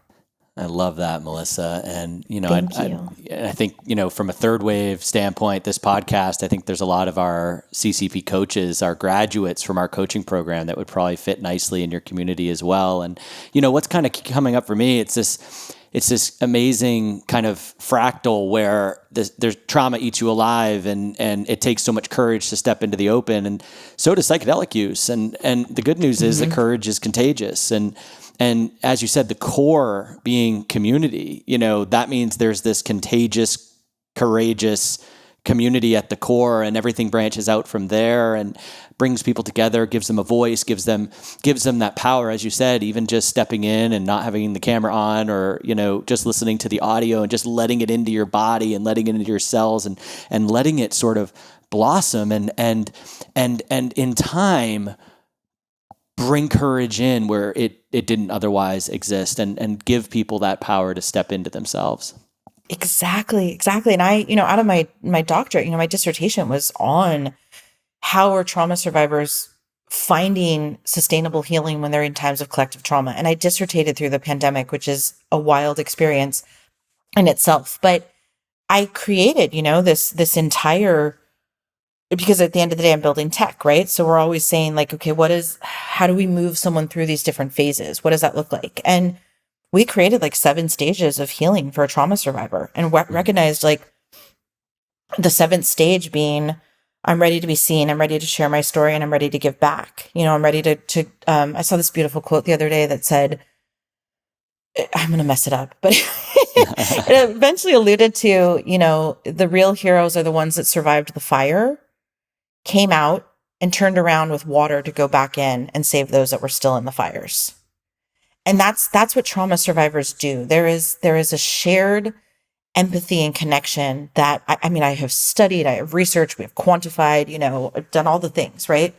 I love that, Melissa. And, Thank you. I think, from a third wave standpoint, this podcast, I think there's a lot of our CCP coaches, our graduates from our coaching program that would probably fit nicely in your community as well. And, what's kind of coming up for me, it's this amazing kind of fractal where there's trauma eats you alive, and it takes so much courage to step into the open, and so does psychedelic use. And the good news is that courage is contagious. And as you said, the core being community, that means there's this contagious, courageous community at the core, and everything branches out from there and brings people together, gives them a voice, gives them that power, as you said, even just stepping in and not having the camera on, or, just listening to the audio and just letting it into your body and letting it into your cells and letting it sort of blossom and in time bring courage in where it didn't otherwise exist, and give people that power to step into themselves. Exactly. And I, out of my doctorate, my dissertation was on how are trauma survivors finding sustainable healing when they're in times of collective trauma. And I dissertated through the pandemic, which is a wild experience in itself. But I created, this entire, because at the end of the day, I'm building tech, right? So we're always saying like, okay, how do we move someone through these different phases? What does that look like? And we created like 7 stages of healing for a trauma survivor, and recognized like the 7th stage being, I'm ready to be seen, I'm ready to share my story, and I'm ready to give back. I'm ready to I saw this beautiful quote the other day that said, I'm going to mess it up, but it eventually alluded to, the real heroes are the ones that survived the fire, came out, and turned around with water to go back in and save those that were still in the fires. And that's what trauma survivors do. There is a shared empathy and connection that I have studied, I have researched, we have quantified, I've done all the things, right?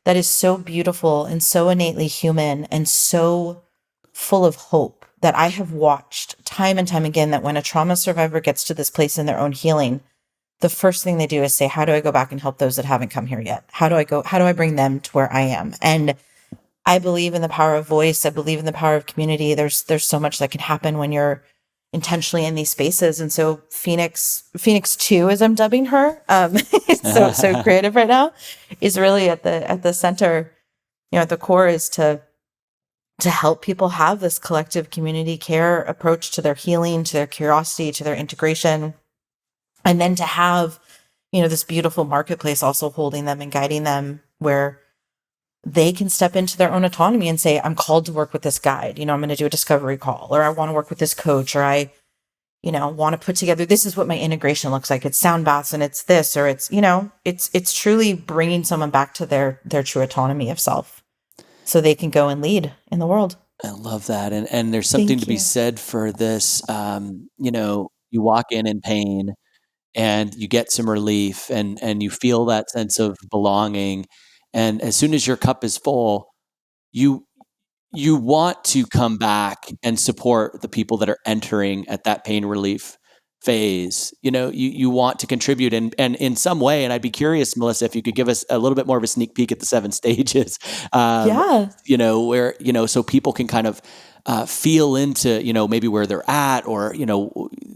That is so beautiful and so innately human and so full of hope, that I have watched time and time again that when a trauma survivor gets to this place in their own healing, the first thing they do is say, how do I go back and help those that haven't come here yet? How do I bring them to where I am? And I believe in the power of voice. I believe in the power of community. There's so much that can happen when you're intentionally in these spaces. And so Phoenix 2, as I'm dubbing her, so creative right now, is really at the center, at the core, is to help people have this collective community care approach to their healing, to their curiosity, to their integration. And then to have, this beautiful marketplace also holding them and guiding them, where they can step into their own autonomy and say, I'm called to work with this guide. I'm going to do a discovery call, or I want to work with this coach, or I, want to put together, this is what my integration looks like. It's sound baths and it's this, or it's, it's truly bringing someone back to their true autonomy of self, so they can go and lead in the world. I love that. And there's something to be said for this. You walk in pain, and you get some relief, and you feel that sense of belonging. And as soon as your cup is full, you want to come back and support the people that are entering at that pain relief phase. You want to contribute and in some way, and I'd be curious, Melissa, if you could give us a little bit more of a sneak peek at the 7 stages, Yeah. where, so people can kind of feel into, maybe where they're at, or,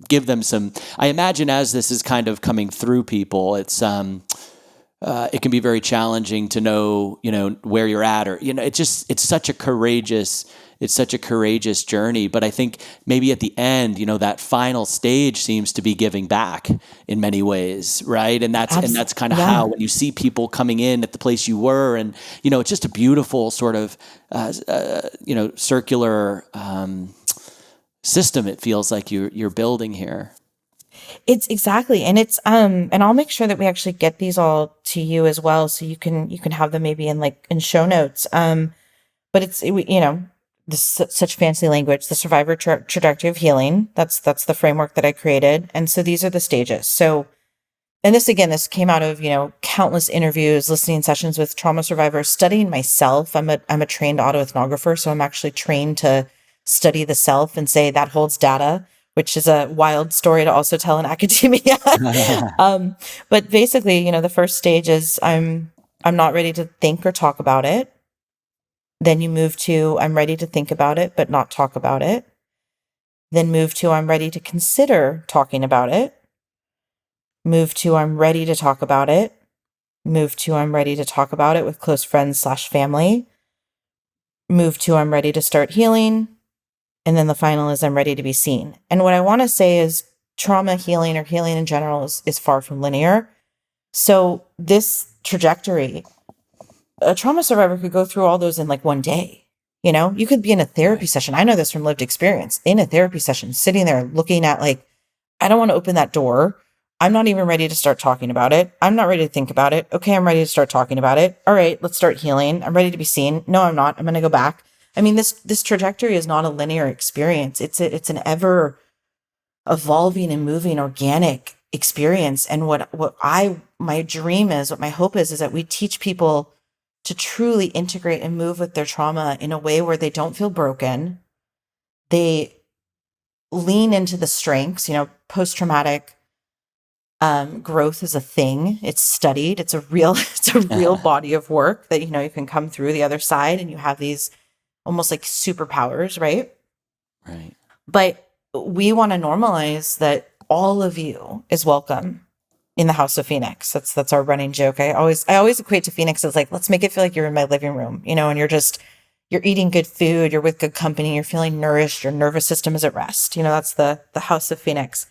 give them some, I imagine as this is kind of coming through people, it's, it can be very challenging to know, where you're at, or, it's such a courageous journey. But I think maybe at the end, that final stage seems to be giving back in many ways, right? And that's kind of how, when you see people coming in at the place you were, and, it's just a beautiful sort of, circular system. It feels like you're building here. It's exactly. And it's, and I'll make sure that we actually get these all to you as well. So you can have them maybe in show notes. But it's, this such fancy language, the survivor trajectory of healing. That's the framework that I created. And so these are the stages. So, and this came out of, countless interviews, listening sessions with trauma survivors, studying myself. I'm a trained autoethnographer. So I'm actually trained to study the self and say that holds data, which is a wild story to also tell in academia. But basically, the first stage is I'm not ready to think or talk about it. Then you move to, I'm ready to think about it, but not talk about it. Then move to, I'm ready to consider talking about it. Move to, I'm ready to talk about it. Move to, I'm ready to talk about it with close friends/family. Move to, I'm ready to start healing. And then the final is, I'm ready to be seen. And what I want to say is trauma healing, or healing in general, is far from linear. So this trajectory, a trauma survivor could go through all those in like one day. You could be in a therapy session. I know this from lived experience, in a therapy session, sitting there looking at like, I don't want to open that door. I'm not even ready to start talking about it. I'm not ready to think about it. Okay, I'm ready to start talking about it. All right, let's start healing. I'm ready to be seen. No, I'm not. I'm going to go back. I mean, this trajectory is not a linear experience. It's an ever evolving and moving organic experience. And my dream is, what my hope is that we teach people to truly integrate and move with their trauma in a way where they don't feel broken. They lean into the strengths. Post-traumatic growth is a thing. It's studied. It's a real body of work that, you can come through the other side and you have these almost like superpowers, right? Right. But we want to normalize that all of you is welcome in the House of Phoenix. That's our running joke. I always equate to Phoenix as like, let's make it feel like you're in my living room, and you're eating good food, you're with good company, you're feeling nourished, your nervous system is at rest. That's the House of Phoenix.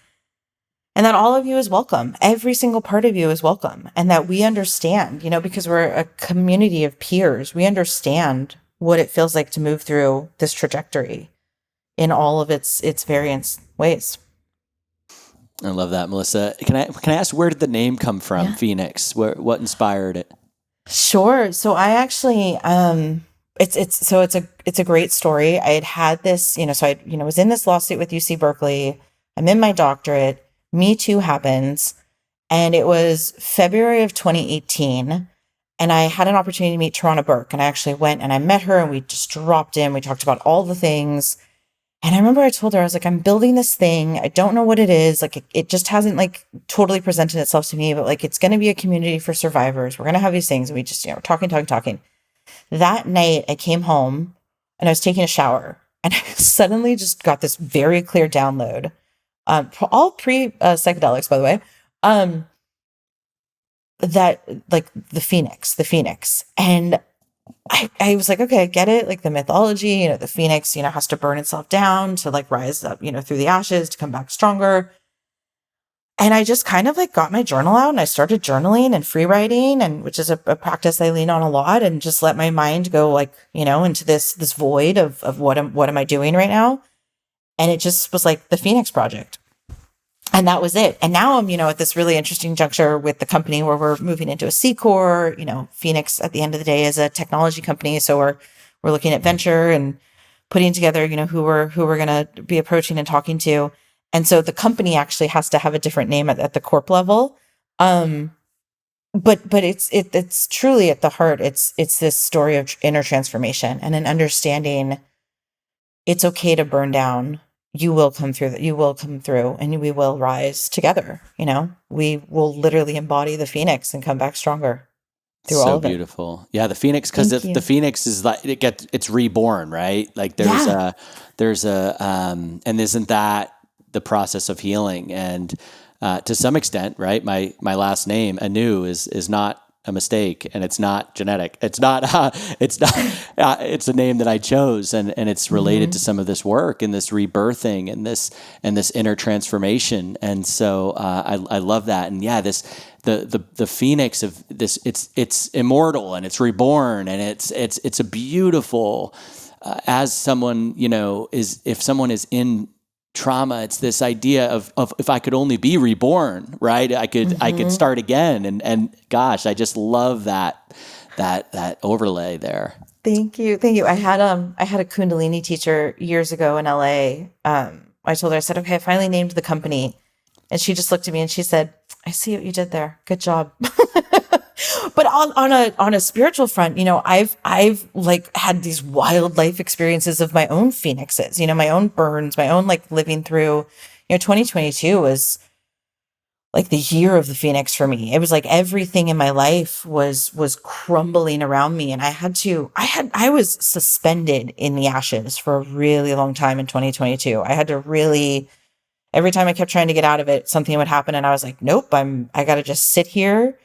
And that all of you is welcome. Every single part of you is welcome. And that we understand, because we're a community of peers, we understand what it feels like to move through this trajectory in all of its various ways. I love that, Melissa. Can I ask, where did the name come from? Yeah. Phoenix. What inspired it? Sure. So I actually, it's a great story. I had this, so I, was in this lawsuit with UC Berkeley. I'm in my doctorate. Me Too happens. And it was February of 2018. And I had an opportunity to meet Tarana Burke, and I actually went and I met her, and we just dropped in. We talked about all the things. And I remember I told her, I was like, I'm building this thing. I don't know what it is. Like, it just hasn't like totally presented itself to me, but like, it's going to be a community for survivors. We're going to have these things. And we just, talking. That night I came home and I was taking a shower, and I suddenly just got this very clear download. All pre psychedelics, by the way. That like the Phoenix. And I was like, okay, I get it. Like the mythology, the Phoenix, has to burn itself down to like rise up, through the ashes to come back stronger. And I just kind of like got my journal out and I started journaling and free writing, and which is a practice I lean on a lot, and just let my mind go like, into this void of what am I doing right now? And it just was like the Phoenix Project. And that was it. And now I'm, at this really interesting juncture with the company where we're moving into a C Corp. Phoenix at the end of the day is a technology company. So we're looking at venture and putting together, who we're going to be approaching and talking to. And so the company actually has to have a different name at the corp level. but it's truly at the heart. It's this story of inner transformation and an understanding. It's okay to burn down. You will come through that. You will come through, and we will rise together. We will literally embody the phoenix and come back stronger through all of it. So beautiful. Yeah, the phoenix, because the phoenix is like it's reborn, right? Like there's and isn't that the process of healing? And to some extent, right? My last name Anew is not a mistake, and it's not genetic. It's not. It's a name that I chose, and it's related to some of this work and this rebirthing and this inner transformation. And so I love that. And yeah, the phoenix of this. It's immortal and it's reborn, and it's a beautiful. As someone if someone is in trauma, it's this idea of if I could only be reborn, right? I could start again. And gosh, I just love that overlay there. Thank you. I had a Kundalini teacher years ago in LA. I told her, I said, okay, I finally named the company. And she just looked at me and she said, I see what you did there. Good job. But on a spiritual front, I've like had these wild life experiences of my own phoenixes, my own burns, my own like living through, 2022 was like the year of the phoenix for me. It was like everything in my life was crumbling around me. And I was suspended in the ashes for a really long time in 2022. I had to really, every time I kept trying to get out of it, something would happen. And I was like, nope, I got to just sit here.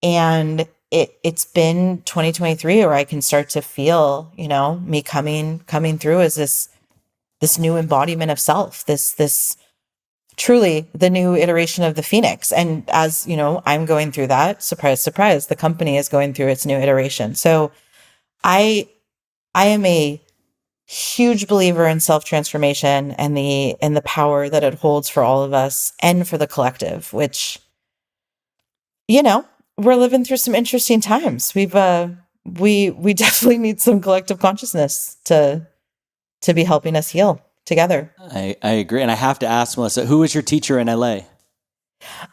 And it's been 2023 where I can start to feel, me coming through as this new embodiment of self, this truly the new iteration of the phoenix. And as I'm going through that, surprise, surprise, the company is going through its new iteration. So I am a huge believer in self-transformation and the power that it holds for all of us and for the collective, which, we're living through some interesting times. We definitely need some collective consciousness to be helping us heal together. I agree. And I have to ask, Melissa, who was your teacher in LA?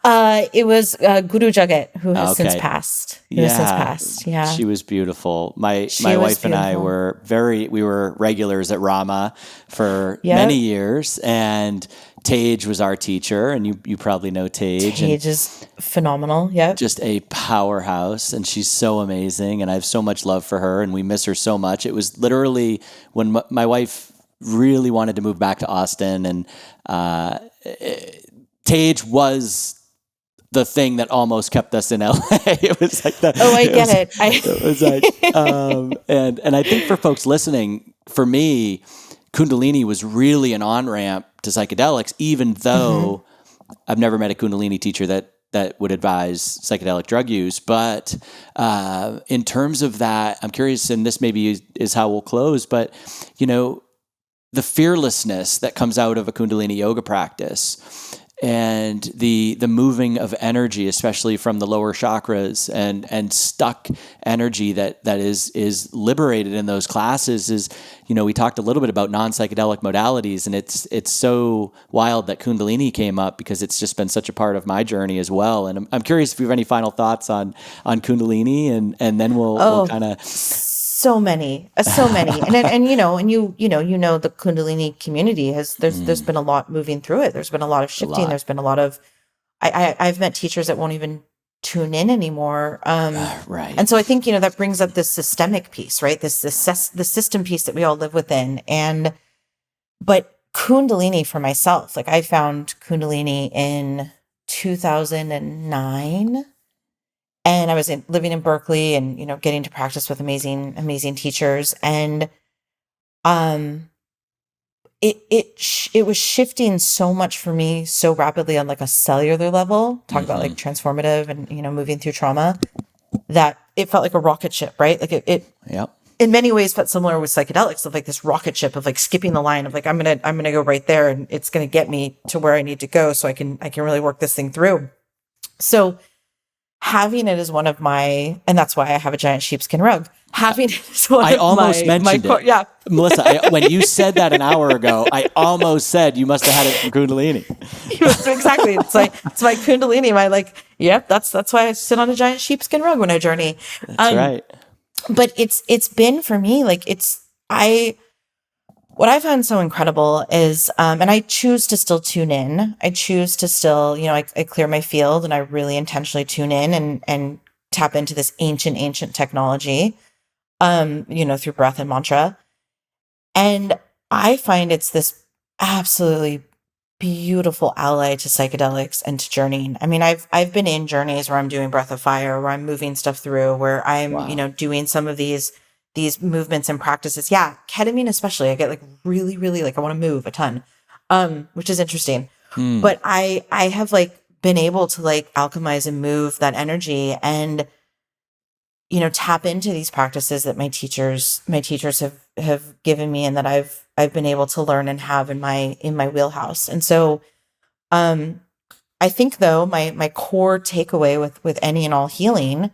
It was Guru Jagat, who has since passed. Yeah. She was beautiful. My wife and I were we were regulars at Rama for many years, and Tage was our teacher, and you probably know Tage. Tage is phenomenal. Yeah. Just a powerhouse, and she's so amazing, and I have so much love for her, and we miss her so much. It was literally when my wife really wanted to move back to Austin, and Tage was the thing that almost kept us in LA. It was like that. Oh, I get it. It was like, and I think for folks listening, for me, Kundalini was really an on-ramp to psychedelics, even though I've never met a Kundalini teacher that would advise psychedelic drug use. But in terms of that, I'm curious, and this maybe is how we'll close, but the fearlessness that comes out of a Kundalini yoga practice, and the moving of energy, especially from the lower chakras, and stuck energy that is liberated in those classes is, we talked a little bit about non-psychedelic modalities, and it's so wild that Kundalini came up because it's just been such a part of my journey as well. And I'm curious if you have any final thoughts on Kundalini, and then we'll kind of. So many, and the Kundalini community there's been a lot moving through it. There's been a lot of shifting. There's been a lot of, I've met teachers that won't even tune in anymore. Right. And so I think, that brings up this systemic piece, right? The system piece that we all live within. But Kundalini for myself, like I found Kundalini in 2009. And I was living in Berkeley and, getting to practice with amazing, amazing teachers. And it was shifting so much for me so rapidly on like a cellular level, talk about like transformative and, moving through trauma, that it felt like a rocket ship, right? Like it in many ways felt similar with psychedelics, of like this rocket ship of like skipping the line of like, I'm going to go right there, and it's going to get me to where I need to go. So I can really work this thing through. So having it as one of my, and that's why I have a giant sheepskin rug. Happiness is one I of almost mentioned it. Yeah. Melissa, when you said that an hour ago, I almost said you must have had it from Kundalini. Exactly. It's my Kundalini. Yep, that's why I sit on a giant sheepskin rug when I journey. That's right. But it's been for me, what I found so incredible is, and I choose to still tune in. I choose to still, I clear my field and I really intentionally tune in and tap into this ancient technology, through breath and mantra. And I find it's this absolutely beautiful ally to psychedelics and to journeying. I mean, I've been in journeys where I'm doing breath of fire, where I'm moving stuff through, where I'm, Wow. Doing some of these movements and practices. Yeah, ketamine especially. I get really, really I want to move a ton, which is interesting. But I have been able to alchemize and move that energy and tap into these practices that my teachers have given me and that I've been able to learn and have in my wheelhouse. And so I think though my core takeaway with any and all healing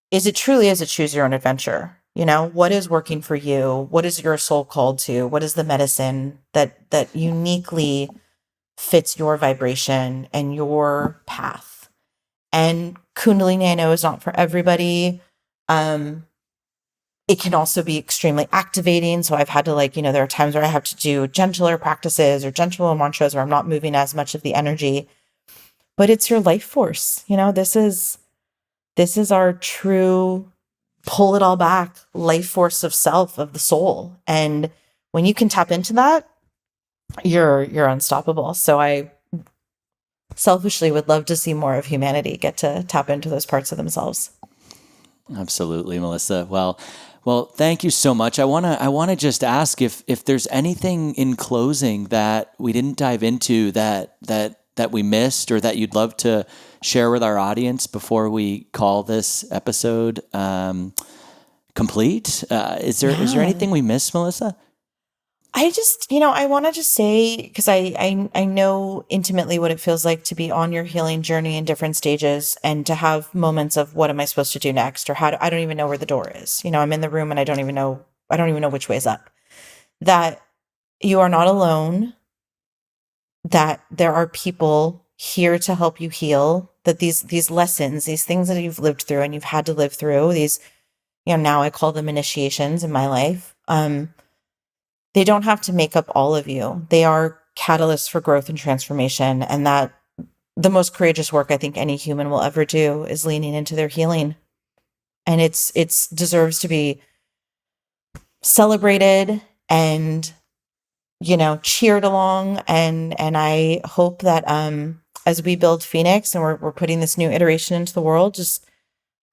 is it truly is a choose your own adventure. What is working for you? What is your soul called to? What is the medicine that uniquely fits your vibration and your path? And Kundalini, I know, is not for everybody. It can also be extremely activating. So I've had to there are times where I have to do gentler practices or gentler mantras where I'm not moving as much of the energy, but it's your life force. This is our true pull it all back life force of self, of the soul. And when you can tap into that, you're unstoppable. So I selfishly would love to see more of humanity get to tap into those parts of themselves. Absolutely, Melissa. Well, thank you so much. I want to just ask if there's anything in closing that we didn't dive into that we missed or that you'd love to share with our audience before we call this episode complete. Is there anything we missed, Melissa? I just, I want to just say, because I know intimately what it feels like to be on your healing journey in different stages and to have moments of what am I supposed to do next, or I don't even know where the door is. I'm in the room and I don't even know which way is up. That you are not alone, that there are people here to help you heal, that these lessons, these things that you've lived through and you've had to live through, these, now I call them initiations in my life. They don't have to make up all of you. They are catalysts for growth and transformation. And that the most courageous work I think any human will ever do is leaning into their healing. And it's deserves to be celebrated and, cheered along. And I hope that as we build Phoenix and we're putting this new iteration into the world, just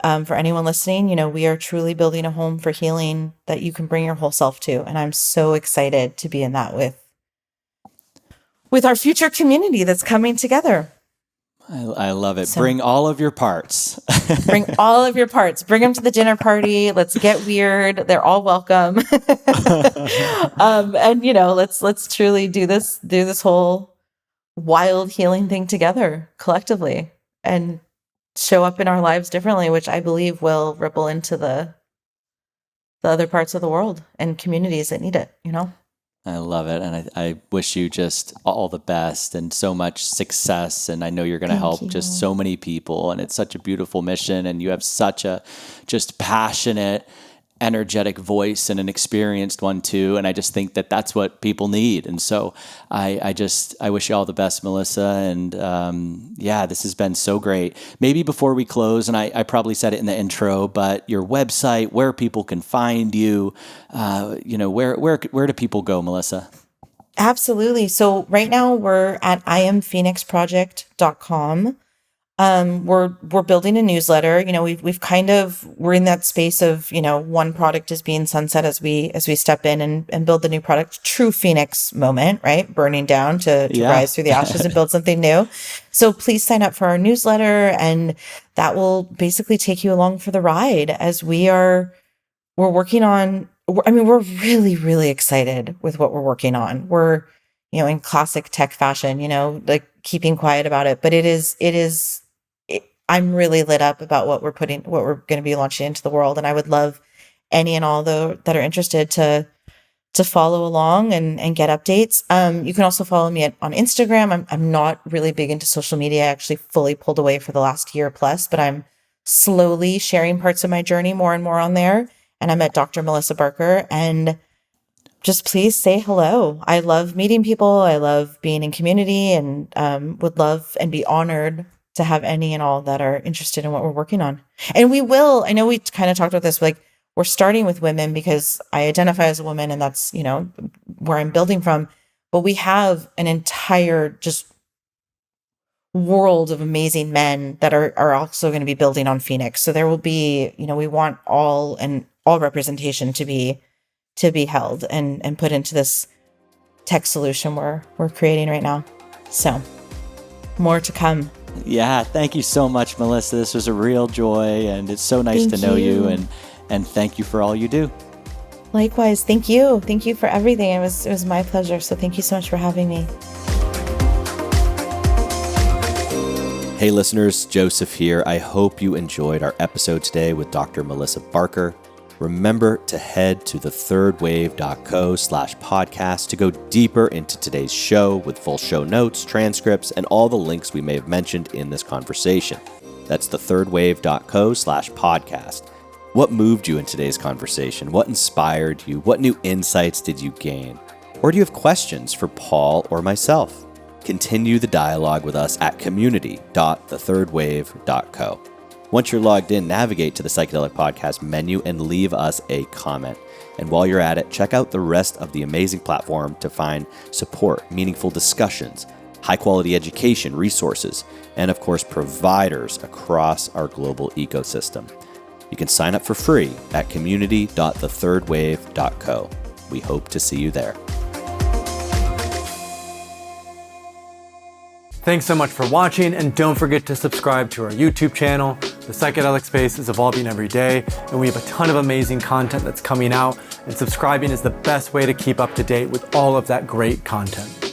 for anyone listening, we are truly building a home for healing that you can bring your whole self to. And I'm so excited to be in that with our future community that's coming together. I love it. So, bring all of your parts. Bring all of your parts. Bring them to the dinner party. Let's get weird. They're all welcome. And let's truly do this whole wild healing thing together collectively and show up in our lives differently, which I believe will ripple into the other parts of the world and communities that need it, I love it. And I wish you just all the best and so much success. And I know you're going to help just so many people. And it's such a beautiful mission. And you have such a just passionate, energetic voice and an experienced one too. And I just think that that's what people need. And so I wish you all the best, Melissa. And this has been so great. Maybe before we close, and I probably said it in the intro, but your website, where people can find you, where do people go, Melissa? Absolutely. So right now we're at iamphoenixproject.com. We're building a newsletter. We're in that space of, one product is being sunset as we step in and build the new product, true Phoenix moment, right? Burning down to rise through the ashes and build something new. So please sign up for our newsletter, and that will basically take you along for the ride as we're working on, we're really, really excited with what we're working on. We're, in classic tech fashion, keeping quiet about it, but I'm really lit up about what we're going to be launching into the world. And I would love any and all that are interested to follow along and get updates. You can also follow me on Instagram. I'm not really big into social media. I actually fully pulled away for the last year plus, but I'm slowly sharing parts of my journey more and more on there. And I'm at Dr. Melissa Barker. And just please say hello. I love meeting people. I love being in community, and would love and be honored to have any and all that are interested in what we're working on. And we will, I know we kind of talked about this, like we're starting with women because I identify as a woman, and that's, where I'm building from. But we have an entire just world of amazing men that are also going to be building on Phoenix. So there will be, we want all representation to be held and put into this tech solution we're creating right now. So more to come. Yeah, thank you so much, Melissa. This was a real joy, and it's so nice to know you, and thank you for all you do. Likewise, thank you. Thank you for everything. It was my pleasure. So thank you so much for having me. Hey listeners, Joseph here. I hope you enjoyed our episode today with Dr. Melissa Barker. Remember to head to thethirdwave.co/podcast to go deeper into today's show with full show notes, transcripts, and all the links we may have mentioned in this conversation. That's thethirdwave.co/podcast. What moved you in today's conversation? What inspired you? What new insights did you gain? Or do you have questions for Paul or myself? Continue the dialogue with us at community.thethirdwave.co. Once you're logged in, navigate to the Psychedelic Podcast menu and leave us a comment. And while you're at it, check out the rest of the amazing platform to find support, meaningful discussions, high-quality education, resources, and of course, providers across our global ecosystem. You can sign up for free at community.thethirdwave.co. We hope to see you there. Thanks so much for watching, and don't forget to subscribe to our YouTube channel. The psychedelic space is evolving every day, and we have a ton of amazing content that's coming out, and subscribing is the best way to keep up to date with all of that great content.